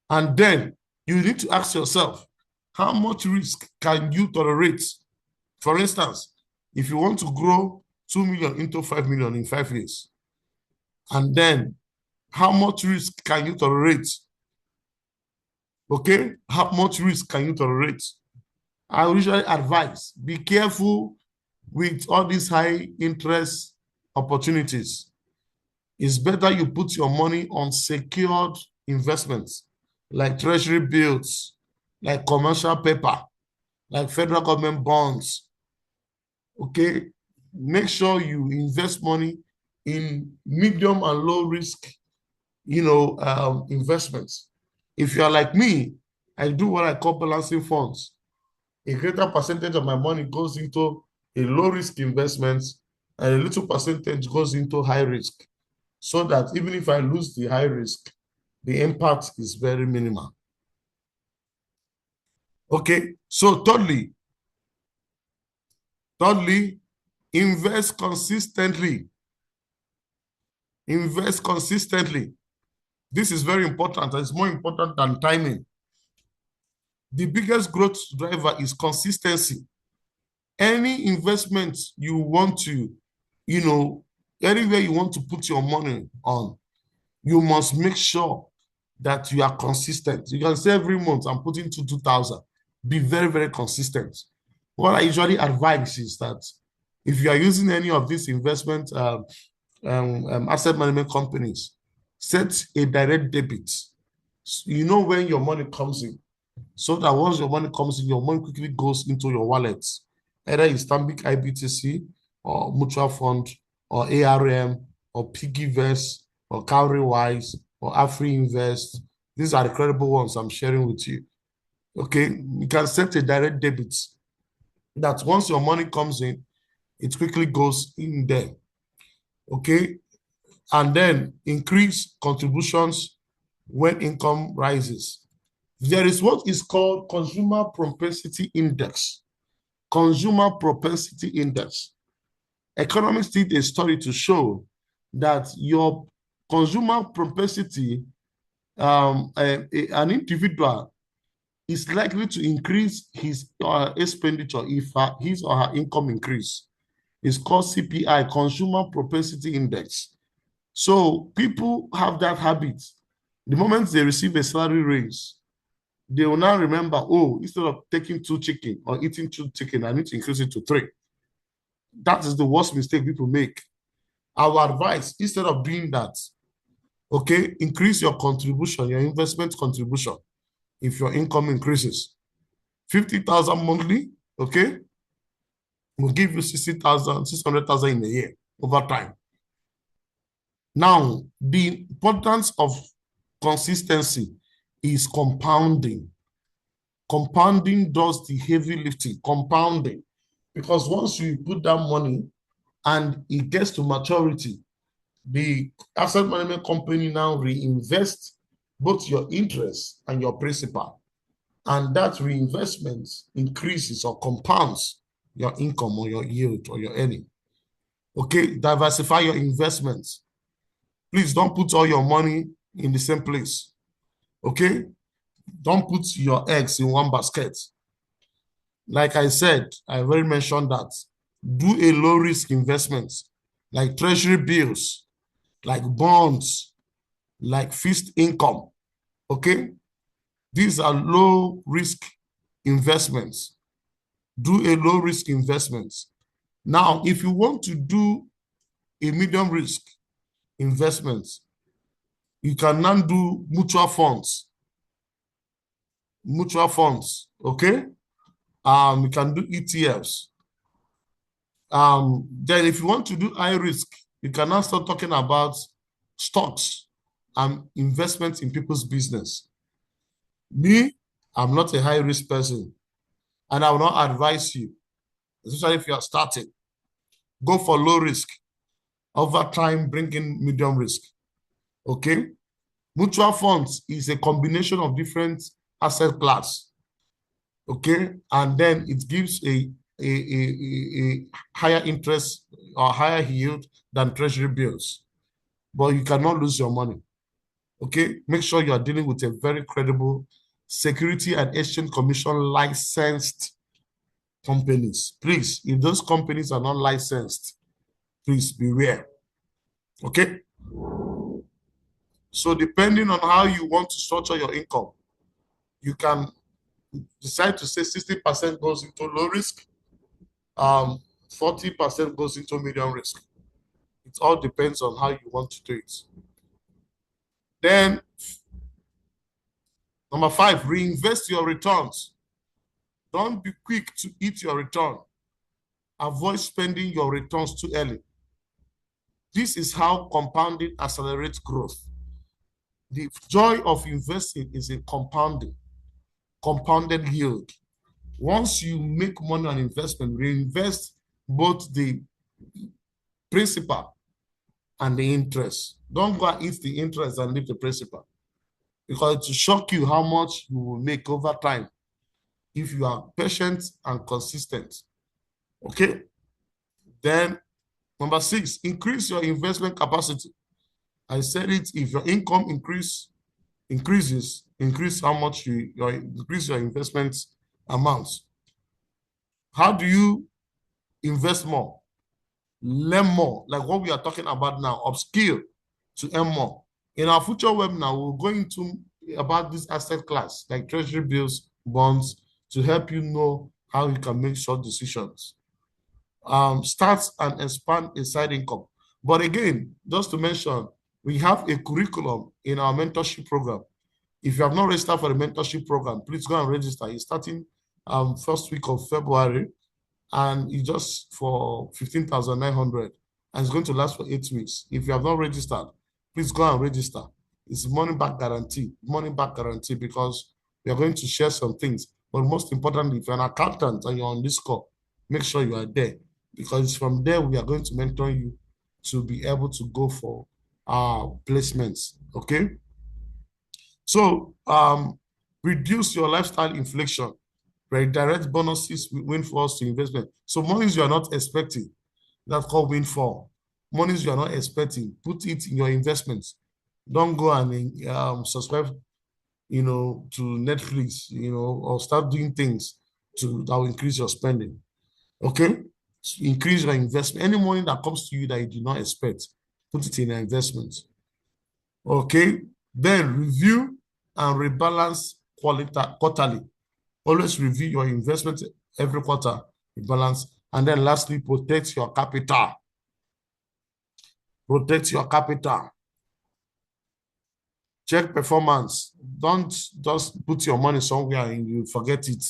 And then you need to ask yourself, how much risk can you tolerate? For instance, if you want to grow 2 million into 5 million in 5 years, and then how much risk can you tolerate? Okay, how much risk can you tolerate? I usually advise, be careful with all these high interest opportunities. It's better you put your money on secured investments like treasury bills, like commercial paper, like federal government bonds. Okay, make sure you invest money in medium and low risk, investments. If you are like me, I do what I call balancing funds. A greater percentage of my money goes into a low risk investments and a little percentage goes into high risk, so that even if I lose the high risk, the impact is very minimal. Okay, so thirdly, invest consistently. Invest consistently. This is very important. It's more important than timing. The biggest growth driver is consistency. Any investment you want to, anywhere you want to put your money on, you must make sure that you are consistent. You can say every month I'm putting 2,000. Be very, very consistent. What I usually advise is that if you are using any of these investment asset management companies, set a direct debit. You know when your money comes in, so that once your money comes in, your money quickly goes into your wallet. Either it's Stanbic IBTC or mutual fund or ARM or PiggyVest or Cowrywise or AfriInvest. These are the credible ones I'm sharing with you. Okay, you can set a direct debit that once your money comes in, it quickly goes in there. Okay, and then increase contributions when income rises. There is what is called consumer propensity index. Consumer propensity index. Economists did a study to show that your consumer propensity, an individual is likely to increase his expenditure if his or her income increase. It's called CPI, Consumer Propensity Index. So people have that habit. The moment they receive a salary raise, they will now remember, oh, instead of taking 2 chicken or eating 2 chicken, I need to increase it to 3. That is the worst mistake people make. Our advice, instead of doing that, okay, increase your contribution, your investment contribution, if your income increases. 50,000 monthly, okay, will give you 60,000, 600,000 in a year over time. Now, the importance of consistency is compounding. Compounding does the heavy lifting, compounding. Because once you put that money and it gets to maturity, the asset management company now reinvests both your interest and your principal. And that reinvestment increases or compounds your income or your yield or your earning. Okay, diversify your investments. Please don't put all your money in the same place. Okay, don't put your eggs in one basket. Like I said, I already mentioned that. Do a low risk investment, like treasury bills, like bonds, like fixed income. Okay? These are low risk investments. Do a low risk investment. Now, if you want to do a medium risk investment, you can now do mutual funds. Mutual funds, okay? You can do ETFs. Then if you want to do high risk, you can now start talking about stocks and investments in people's business. Me, I'm not a high risk person, and I will not advise you, especially if you are starting. Go for low risk. Over time, bring in medium risk. Okay? Mutual funds is a combination of different asset class. Okay? And then it gives a higher interest or higher yield than treasury bills. But you cannot lose your money. Okay? Make sure you are dealing with a very credible Security and Exchange Commission licensed companies. Please, if those companies are not licensed, please beware. Okay? So depending on how you want to structure your income, you can decide to say 60% goes into low risk, 40% goes into medium risk. It all depends on how you want to do it. Then, number 5, reinvest your returns. Don't be quick to eat your return. Avoid spending your returns too early. This is how compounding accelerates growth. The joy of investing is in compounded yield. Once you make money on investment, reinvest both the principal and the interest. Don't go and eat the interest and leave the principal, because it will shock you how much you will make over time if you are patient and consistent. Okay? Then, number 6, increase your investment capacity. I said it, if your income increases, increase how much increase your investment amounts. How do you invest more? Learn more, like what we are talking about now, upskill to earn more. In our future webinar, we'll go into about this asset class, like treasury bills, bonds, to help you know how you can make short decisions. Start and expand a side income. But again, just to mention, we have a curriculum in our mentorship program. If you have not registered for the mentorship program, please go and register. It's starting first week of February, and it's just for 15,900, and it's going to last for 8 weeks. If you have not registered, please go and register. It's money back guarantee, because we are going to share some things. But most importantly, if you're an accountant and you're on this call, make sure you are there, because it's from there we are going to mentor you to be able to go for placements. Okay? So reduce your lifestyle inflation. Redirect bonuses with windfalls to investment. So monies you are not expecting, that's called windfall. Monies you are not expecting, put it in your investments. Don't go and subscribe, to Netflix, or start doing things that will increase your spending. Okay? So increase your investment. Any money that comes to you that you did not expect, put it in your investments. Okay? Then review and rebalance quarterly. Always review your investment every quarter, rebalance. And then lastly, protect your capital. Protect your capital. Check performance. Don't just put your money somewhere and you forget it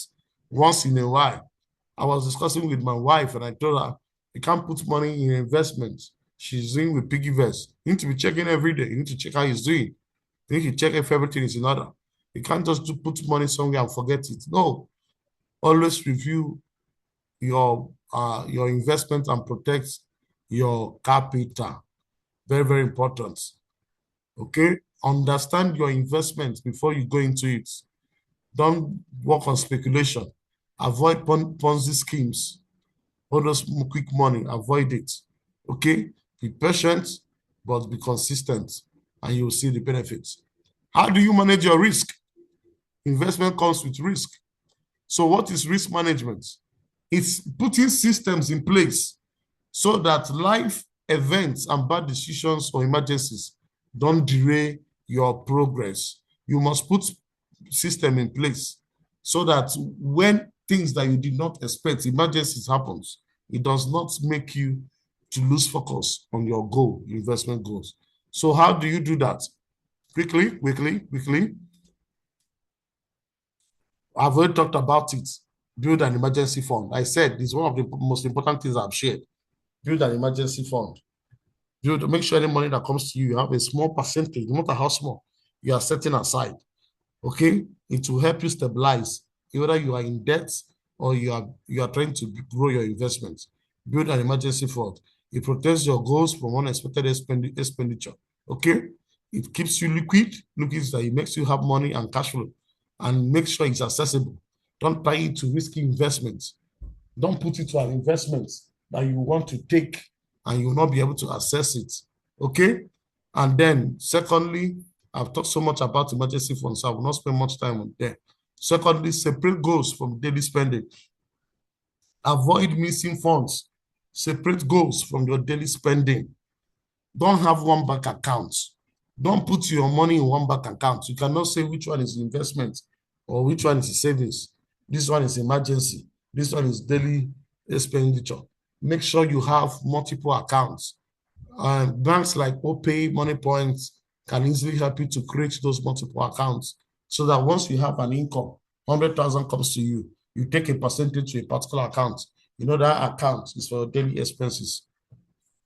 once in a while. I was discussing with my wife and I told her, you can't put money in investments. She's doing with piggyvest. You need to be checking every day. You need to check how he's doing. You need to check if everything is in order. You can't just put money somewhere and forget it. No. Always review your investment and protect your capital. Very, very important. Okay? Understand your investment before you go into it. Don't work on speculation. Avoid Ponzi schemes. All those quick money, avoid it. Okay? Be patient, but be consistent, and you'll see the benefits. How do you manage your risk? Investment comes with risk. So what is risk management? It's putting systems in place so that life events and bad decisions or emergencies don't derail your progress. You must put system in place so that when things that you did not expect, emergencies happens, it does not make you to lose focus on your goal, investment goals. So how do you do that? Quickly. I've already talked about it. Build an emergency fund. I said it's one of the most important things I've shared. Build an emergency fund. Make sure any money that comes to you, you have a small percentage, no matter how small, you are setting aside. Okay, it will help you stabilize whether you are in debt or you are trying to grow your investments. Build an emergency fund. It protects your goals from unexpected expenditure. Okay, it keeps you liquid. Liquid is that it makes you have money and cash flow, and make sure it's accessible. Don't tie it to risky investments. Don't put it to an investment that you want to take and you will not be able to access it. Okay? And then, secondly, I've talked so much about emergency funds, so I will not spend much time on there. Secondly, separate goals from daily spending. Avoid missing funds. Separate goals from your daily spending. Don't have one bank account. Don't put your money in one bank account. You cannot say which one is investment or which one is savings. This one is emergency. This one is daily expenditure. Make sure you have multiple accounts. Banks like OPay, Money Points can easily help you to create those multiple accounts so that once you have an income, 100,000 comes to you, you take a percentage to a particular account. You know that account is for daily expenses.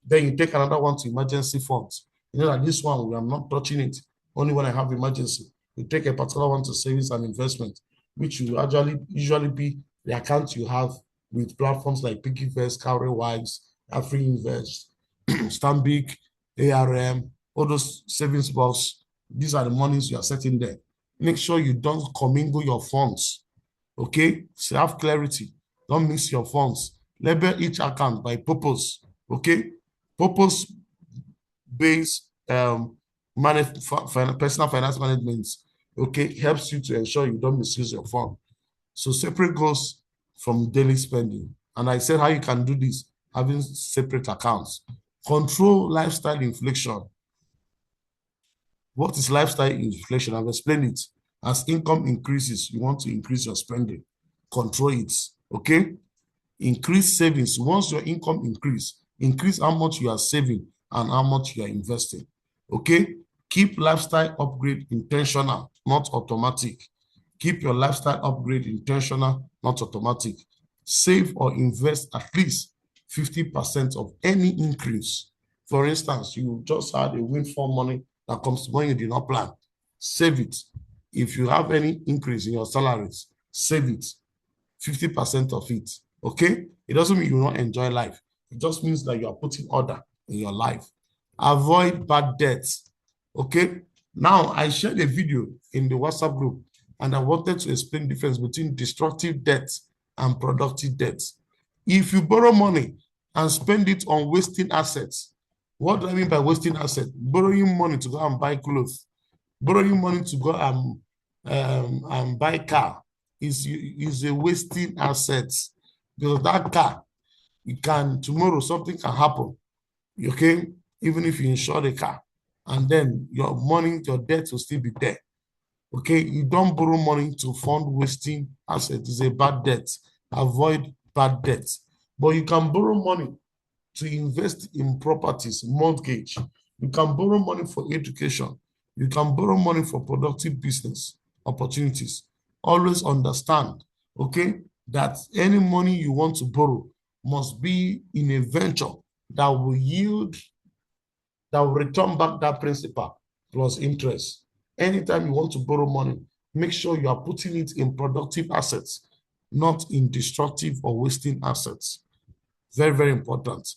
Then you take another one to emergency funds. You know that this one, I'm not touching it. Only when I have emergency. You take a particular one to savings and investment, which will usually be the account you have with platforms like PiggyVest, Cowrywise, AfriInvest, Stanbic, ARM, all those savings box. These are the monies you are setting there. Make sure you don't commingle your funds. Okay? So have clarity. Don't mix your funds. Label each account by purpose. Okay? Purpose-based personal finance management, okay, helps you to ensure you don't misuse your fund. So separate goals from daily spending. And I said how you can do this, having separate accounts. Control lifestyle inflation. What is lifestyle inflation? I've explained it. As income increases, you want to increase your spending. Control it, okay? Increase savings. Once your income increase how much you are saving and how much you are investing. Okay? Keep lifestyle upgrade intentional, not automatic. Keep your lifestyle upgrade intentional, not automatic. Save or invest at least 50% of any increase. For instance, you just had a windfall money that comes to when you did not plan. Save it. If you have any increase in your salaries, save it. 50% of it. Okay? It doesn't mean you will not enjoy life. It just means that you are putting order in your life. Avoid bad debts. Okay? Now, I shared a video in the WhatsApp group and I wanted to explain the difference between destructive debt and productive debt. If you borrow money and spend it on wasting assets, what do I mean by wasting assets? Borrowing money to go and buy clothes, borrowing money to go and buy car is a wasting assets, because that car, you can tomorrow something can happen. Okay, even if you insure the car, and then your money, your debt will still be there. Okay, you don't borrow money to fund wasting assets. It's a bad debt. Avoid bad debt. But you can borrow money to invest in properties, mortgage. You can borrow money for education. You can borrow money for productive business opportunities. Always understand, okay, that any money you want to borrow must be in a venture that will yield, that will return back that principal plus interest. Anytime you want to borrow money, make sure you are putting it in productive assets, not in destructive or wasting assets. Very, very important.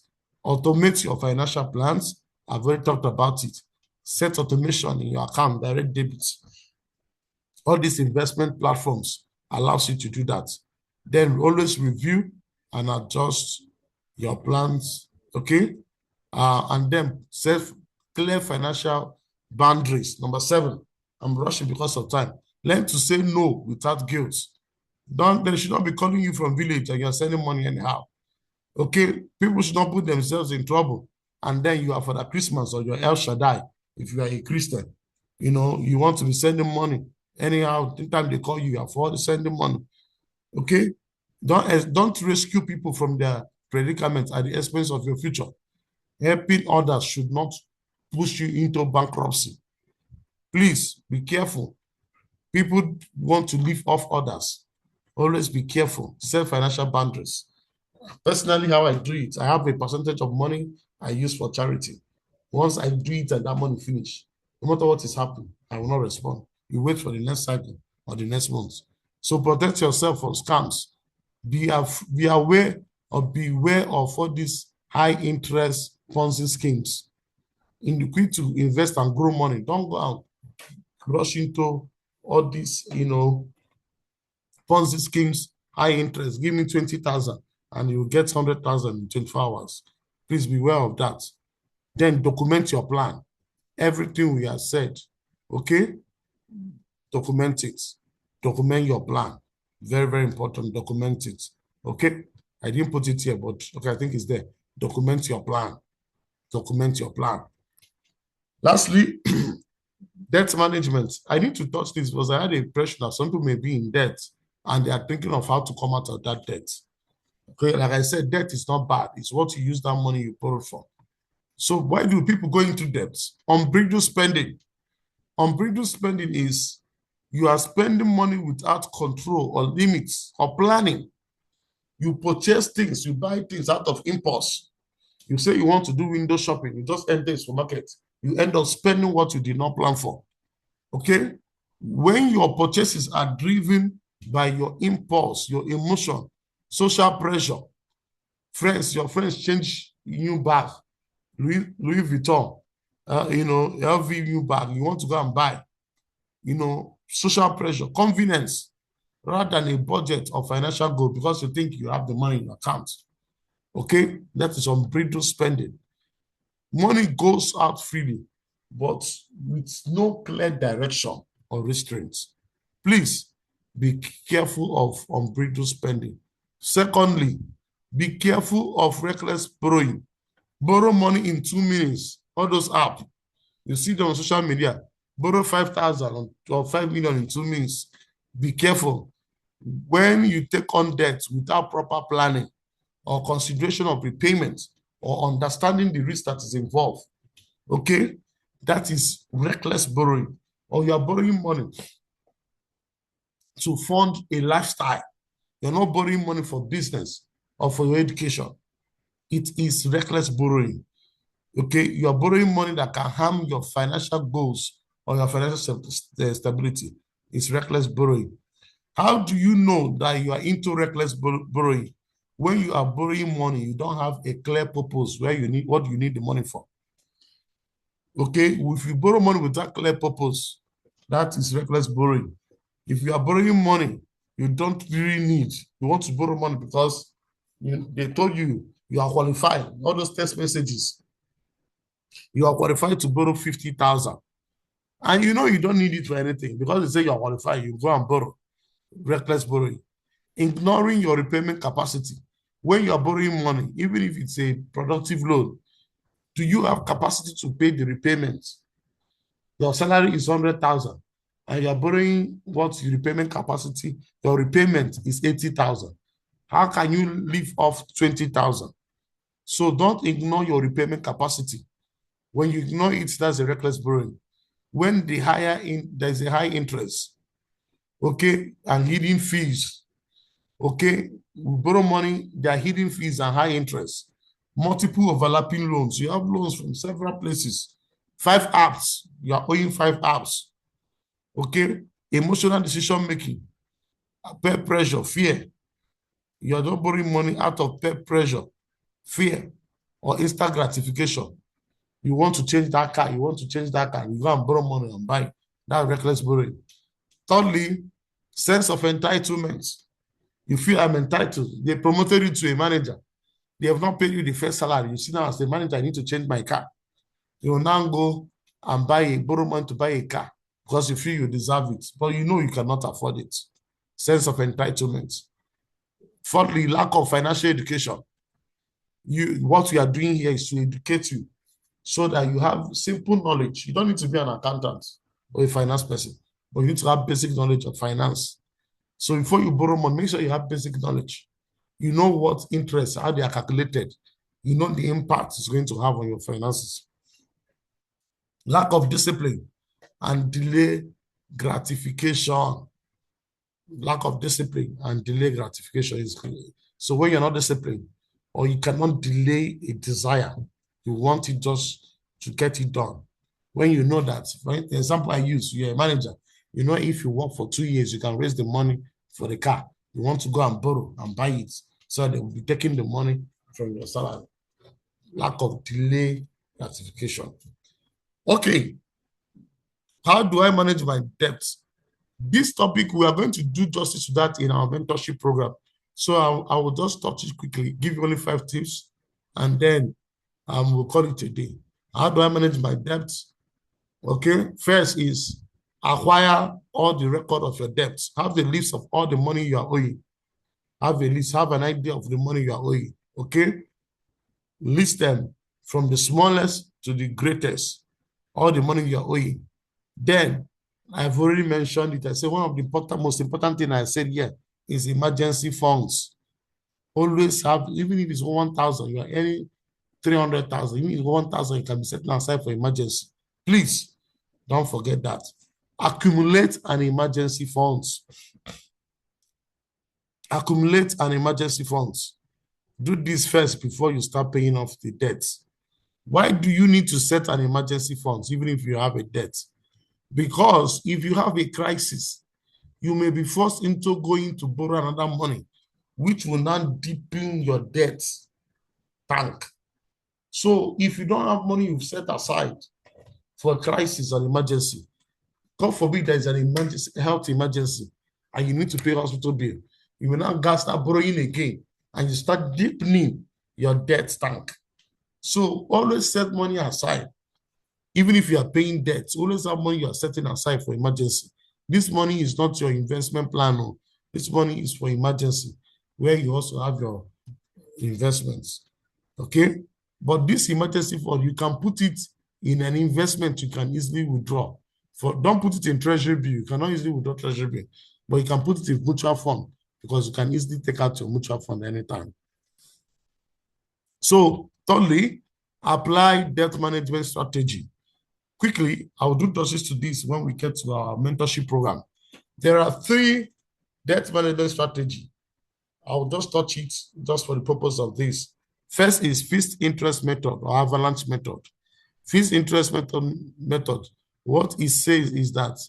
Automate your financial plans. I've already talked about it. Set automation in your account, direct debits. All these investment platforms allows you to do that. Then always review and adjust your plans, okay? And then set clear financial boundaries. Number 7, I'm rushing because of time. Learn to say no without guilt. They should not be calling you from village and you're sending money anyhow. Okay, people should not put themselves in trouble. And then you are for the Christmas or your El Shaddai, if you are a Christian. You want to be sending money. Anyhow, the time they call you, you are for sending money. Okay? Don't rescue people from their predicament at the expense of your future. Helping others should not push you into bankruptcy. Please be careful. People want to live off others. Always be careful. Set financial boundaries. Personally, how I do it, I have a percentage of money I use for charity. Once I do it and that money finish, no matter what is happening, I will not respond. You wait for the next cycle or the next month. So protect yourself from scams. Be aware or beware of all these high interest Ponzi schemes. In the quick to invest and grow money, don't go out rush into all these, Ponzi schemes, high interest. Give me 20,000 and you get 100,000 in 24 hours. Please beware of that. Then document your plan. Everything we have said, okay? Document it. Document your plan. Very, very important. Document it. Okay? I didn't put it here, but okay, I think it's there. Document your plan. Document your plan. Lastly, debt management. I need to touch this because I had the impression that some people may be in debt and they are thinking of how to come out of that debt. Okay, like I said, debt is not bad. It's what you use that money you borrowed for. So why do people go into debt? Unbridled spending. Unbridled spending is you are spending money without control or limits or planning. You purchase things, you buy things out of impulse. You say you want to do window shopping, you just enter a supermarket. You end up spending what you did not plan for. Okay? When your purchases are driven by your impulse, your emotion, social pressure, your friends change new bag, Louis Vuitton, LV new bag, you want to go and buy, social pressure, convenience, rather than a budget or financial goal because you think you have the money in your account. Okay? That is unbridled spending. Money goes out freely, but with no clear direction or restraints. Please be careful of unbridled spending. Secondly, be careful of reckless borrowing. Borrow money in 2 minutes. All those apps, you see them on social media. Borrow 5,000 or 5 million in 2 minutes. Be careful. When you take on debt without proper planning or consideration of repayment or understanding the risk that is involved, okay, that is reckless borrowing. Or you are borrowing money to fund a lifestyle. You're not borrowing money for business or for your education. It is reckless borrowing. Okay, you are borrowing money that can harm your financial goals or your financial stability. It's reckless borrowing. How do you know that you are into reckless borrowing? When you are borrowing money, you don't have a clear purpose where you need what you need the money for. Okay, if you borrow money without clear purpose, that is reckless borrowing. If you are borrowing money you don't really need, you want to borrow money because they told you you are qualified, all those text messages, you are qualified to borrow 50,000. And you don't need it for anything because they say you are qualified, you go and borrow. Reckless borrowing. Ignoring your repayment capacity. When you are borrowing money, even if it's a productive loan, do you have capacity to pay the repayment? Your salary is 100,000 and you're borrowing what's your repayment capacity? Your repayment is 80,000. How can you live off 20,000? So don't ignore your repayment capacity. When you ignore it, that's a reckless borrowing. When there's a high interest, okay, and hidden fees, okay, we borrow money, there are hidden fees and high interest. Multiple overlapping loans. You have loans from several places. 5 apps. You are owing 5 apps. Okay? Emotional decision making. Peer pressure, fear. You are not borrowing money out of peer pressure, fear, or instant gratification. You want to change that car, you want to change that car, you go and borrow money and buy. That's reckless borrowing. Thirdly, sense of entitlement. You feel I'm entitled. They promoted you to a manager. They have not paid you the first salary. You see now as the manager, I need to change my car. You will now go and borrow money to buy a car because you feel you deserve it, but you know you cannot afford it. sense of entitlement. Fourthly, lack of financial education. What we are doing here is to educate you so that you have simple knowledge. You don't need to be an accountant or a finance person, but you need to have basic knowledge of finance. So before you borrow money, make sure you have basic knowledge. You know what interest, how they are calculated. You know the impact it's going to have on your finances. Lack of discipline and delay gratification. Lack of discipline and delay gratification is so when you're not disciplined or you cannot delay a desire, you want it just to get it done. When you know that, for example, I use you're a manager, you know, if you work for 2 years, you can raise the money for the car. You want to go and borrow and buy it, so they will be taking the money from your salary. Lack of delay gratification. Okay, how do I manage my debt? This topic, we are going to do justice to that in our mentorship program. So I will just touch it quickly, give you only 5 tips, and then we'll call it a day. How do I manage my debt? Okay, first is acquire all the record of your debts. Have a list of all the money you are owing. Have a list, have an idea of the money you are owing. Okay, list them from the smallest to the greatest, all the money you are owing. Then I've already mentioned it. I say one of the most important thing I said here is emergency funds. Always have, even if it's 1,000, you are earning 300,000. Even if it's 1,000, you can be setting aside for emergency. Please don't forget that. Accumulate an emergency funds. Accumulate an emergency funds. Do this first before you start paying off the debt. Why do you need to set an emergency funds even if you have a debt? Because if you have a crisis, you may be forced into going to borrow another money, which will now deepen your debt tank. So if you don't have money you've set aside for a crisis or emergency, God forbid there is an emergency, health emergency, and you need to pay hospital bill, you will now start borrowing again, and you start deepening your debt tank. So always set money aside. Even if you are paying debt, always have money you are setting aside for emergency. This money is not your investment plan. No. This money is for emergency, where you also have your investments. Okay? But this emergency fund, you can put it in an investment you can easily withdraw. Don't put it in treasury bill. You cannot easily withdraw treasury bill. But you can put it in mutual fund because you can easily take out your mutual fund anytime. So, thirdly, apply debt management strategy. Quickly, I'll do justice to this when we get to our mentorship program. There are 3 debt management strategies. I'll just touch it just for the purpose of this. First is fixed interest method or avalanche method. Fixed interest method, what it says is that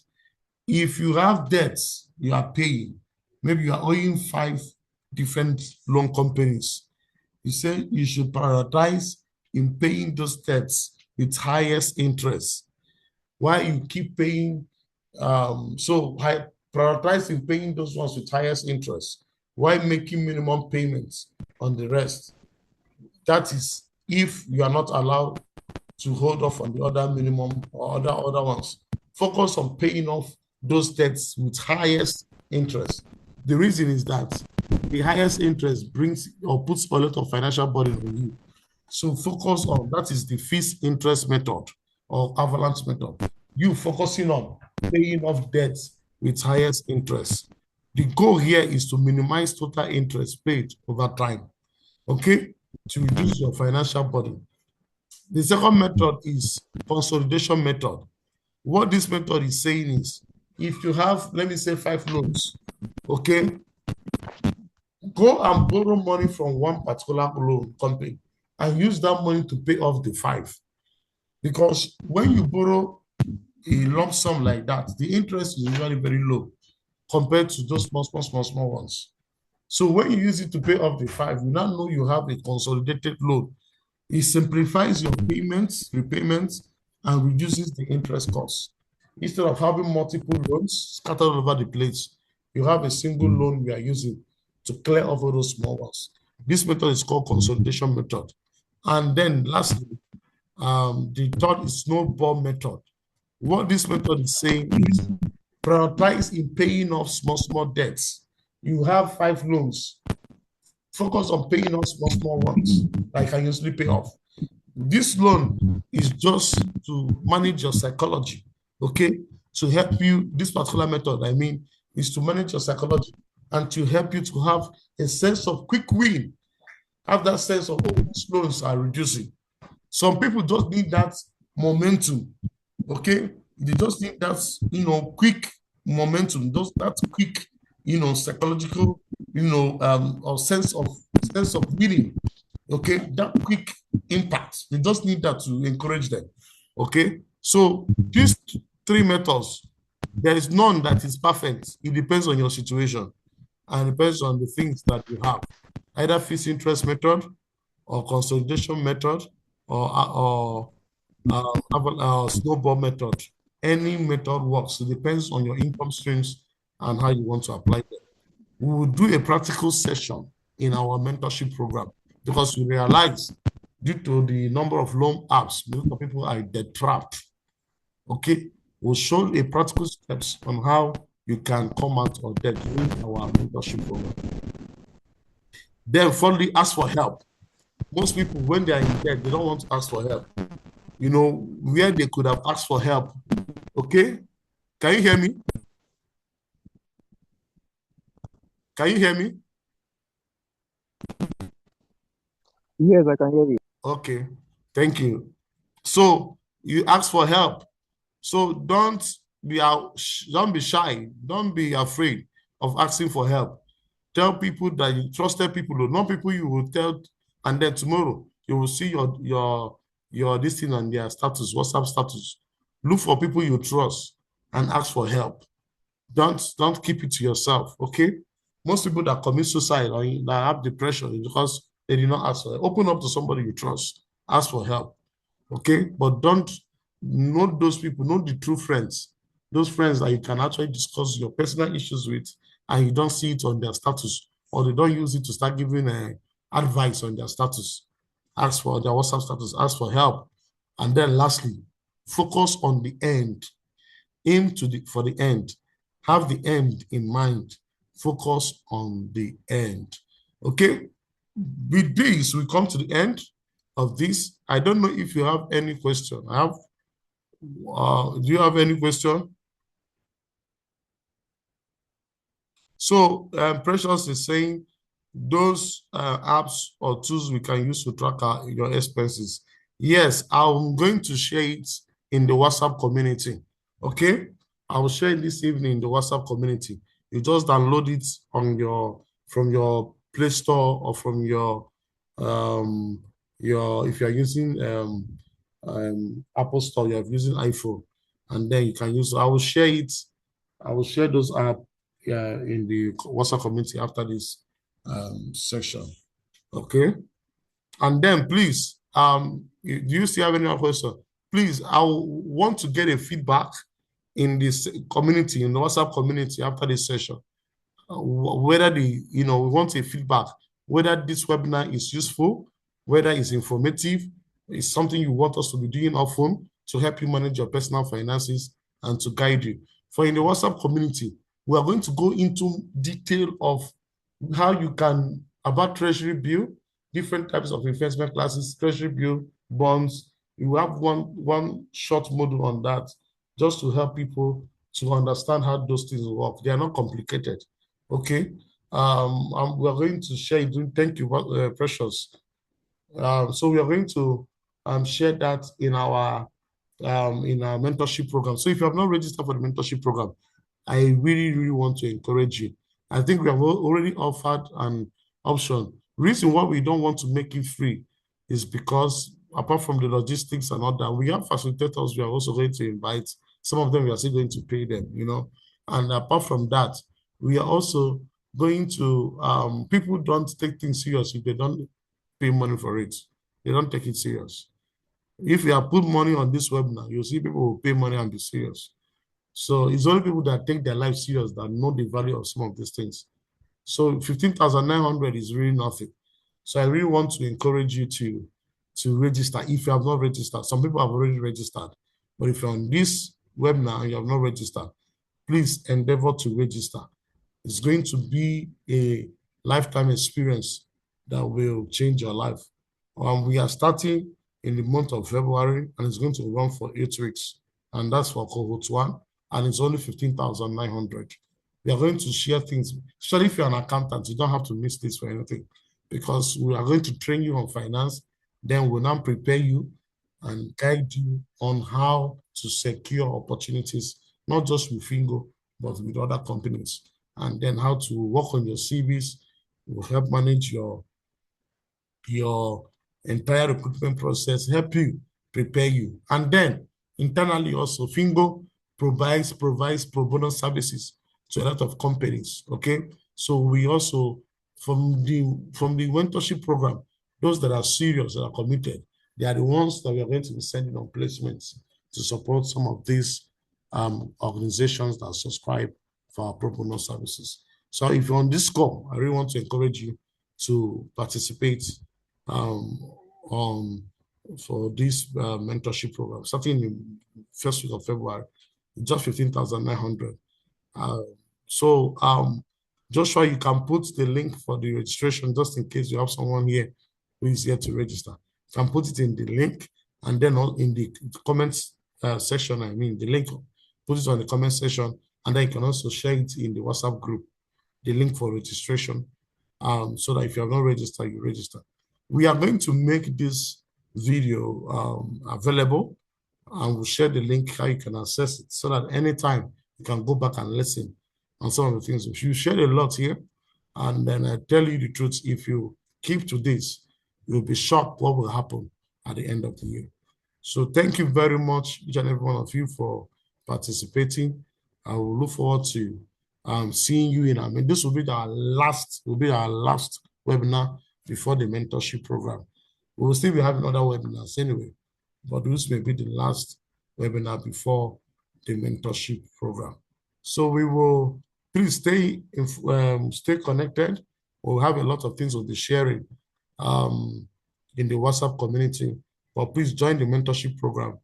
if you have debts you are paying, maybe you are owing 5 different loan companies, you say you should prioritize in paying those debts with highest interest. Why you keep paying, prioritize in paying those ones with highest interest. Why making minimum payments on the rest? That is if you are not allowed to hold off on the other minimum or other ones. Focus on paying off those debts with highest interest. The reason is that the highest interest brings or puts a lot of financial burden on you. So focus on, that is the fixed interest method or avalanche method. You focusing on paying off debts with highest interest. The goal here is to minimize total interest paid over time, okay, to reduce your financial burden. The second method is consolidation method. What this method is saying is, if you have, let me say 5 loans, okay, go and borrow money from one particular loan company and use that money to pay off the 5. Because when you borrow a lump sum like that, the interest is usually very low compared to those small ones. So when you use it to pay off the 5, you now know you have a consolidated loan. It simplifies your payments, repayments, and reduces the interest costs. Instead of having multiple loans scattered over the place, you have a single loan you are using to clear off all those small ones. This method is called consolidation method. And then lastly, the third is snowball method. What this method is saying is prioritize in paying off small debts you have 5 loans. Focus on paying off small ones that you can usually pay off. This loan is just to manage your psychology, okay? To help you, this particular method, I mean, is to manage your psychology and to help you to have a sense of quick win, have that sense of, oh, these loans are reducing. Some people just need that momentum, okay? They just need that, quick momentum, just that quick, psychological, or sense of winning, okay? That quick impact. They just need that to encourage them, okay? So these 3 methods, there is none that is perfect. It depends on your situation and depends on the things that you have. Either fixed interest method or consolidation method or snowball method. Any method works. It depends on your income streams and how you want to apply them. We will do a practical session in our mentorship program because we realize due to the number of loan apps, most of people are debt trapped. Okay, we'll show a practical steps on how you can come out of debt during our mentorship program. Then finally, ask for help. Most people, when they are in debt, they don't want to ask for help. Where they could have asked for help. Okay? Can you hear me? Can you hear me? Yes, I can hear you. Okay. Thank you. So you ask for help. So don't be shy. Don't be afraid of asking for help. Tell people that you trusted people, not people you will tell, and then tomorrow you will see your this thing on their status, WhatsApp status. Look for people you trust and ask for help. Don't keep it to yourself, okay? Most people that commit suicide or that have depression is because they did not ask for help. Open up to somebody you trust. Ask for help, okay? But don't know those people, know the true friends. Those friends that you can actually discuss your personal issues with and you don't see it on their status or they don't use it to start giving advice on their status. Ask for their WhatsApp status, ask for help. And then lastly, focus on the end. Aim for the end. Have the end in mind. Focus on the end. Okay? With this, we come to the end of this. I don't know if you have any question. Do you have any question? So Precious is saying those apps or tools we can use to track your expenses. Yes, I'm going to share it in the WhatsApp community. Okay, I will share it this evening in the WhatsApp community. You just download it from your Play Store or from your if you're using Apple Store, you're using iPhone, and then you can use. I will share it. I will share those apps in the WhatsApp community after this section. Okay. And then please, do you still have any other question? Please, I want to get a feedback in this community, in the WhatsApp community after this session. Whether we want a feedback, whether this webinar is useful, whether it's informative, it's something you want us to be doing often to help you manage your personal finances and to guide you. For in the WhatsApp community, we are going to go into detail of how you can, about treasury bill, different types of investment classes, treasury bill, bonds. You have one short module on that just to help people to understand how those things work. They are not complicated. Okay. We are going to share it. Thank you, Precious. So we are going to share that in our mentorship program. So if you have not registered for the mentorship program, I really, really want to encourage you. I think we have already offered an option. Reason why we don't want to make it free is because apart from the logistics and all that, we have facilitators we are also going to invite. Some of them we are still going to pay them, And apart from that, we are also going to, people don't take things serious if they don't pay money for it. They don't take it serious. If you have put money on this webinar, you'll see people will pay money and be serious. So it's only people that take their life serious that know the value of some of these things. So 15,900 is really nothing. So I really want to encourage you to register if you have not registered. Some people have already registered. But if you're on this webinar and you have not registered, please endeavor to register. It's going to be a lifetime experience that will change your life. We are starting in the month of February, and it's going to run for 8 weeks. And that's for cohort one, and it's only 15,900. We are going to share things, especially if you're an accountant, you don't have to miss this for anything, because we are going to train you on finance, then we'll now prepare you and guide you on how to secure opportunities, not just with Fingo, but with other companies, and then how to work on your CVs. Will help manage your entire recruitment process, help you prepare you. And then internally also, Fingo provides pro bono services to a lot of companies. Okay. So we also, from the mentorship program, those that are serious, that are committed, they are the ones that we are going to be sending on placements to support some of these organizations that subscribe for our pro bono services. So if you're on this call, I really want to encourage you to participate um, um, for this mentorship program, starting in first week of February, just 15,900. Uh, so, Joshua, you can put the link for the registration just in case you have someone here who is here to register. You can put it in the link, and then in the comments section, I mean, the link, put it on the comment section, and then you can also share it in the WhatsApp group, the link for registration, so that if you have not registered, you register. We are going to make this video available, and we'll share the link how you can access it, so that anytime you can go back and listen on some of the things. You shared a lot here, and then I tell you the truth, if you keep to this, you'll be shocked what will happen at the end of the year. So thank you very much, each and every one of you, for participating. I will look forward to seeing you in. I mean, this will be our last webinar before the mentorship program. We will still be having other webinars anyway, but this may be the last webinar before the mentorship program. So we will, please stay connected. We'll have a lot of things we'll be sharing in the WhatsApp community, but please join the mentorship program.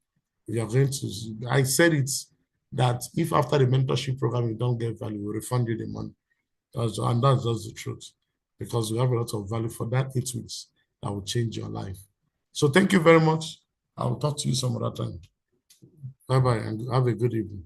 We are going to, I said it's that if after the mentorship program you don't get value, we'll refund you the money. And that's just the truth, because we have a lot of value for that 8 weeks that will change your life. So thank you very much. I will talk to you some other time. Bye-bye, and have a good evening.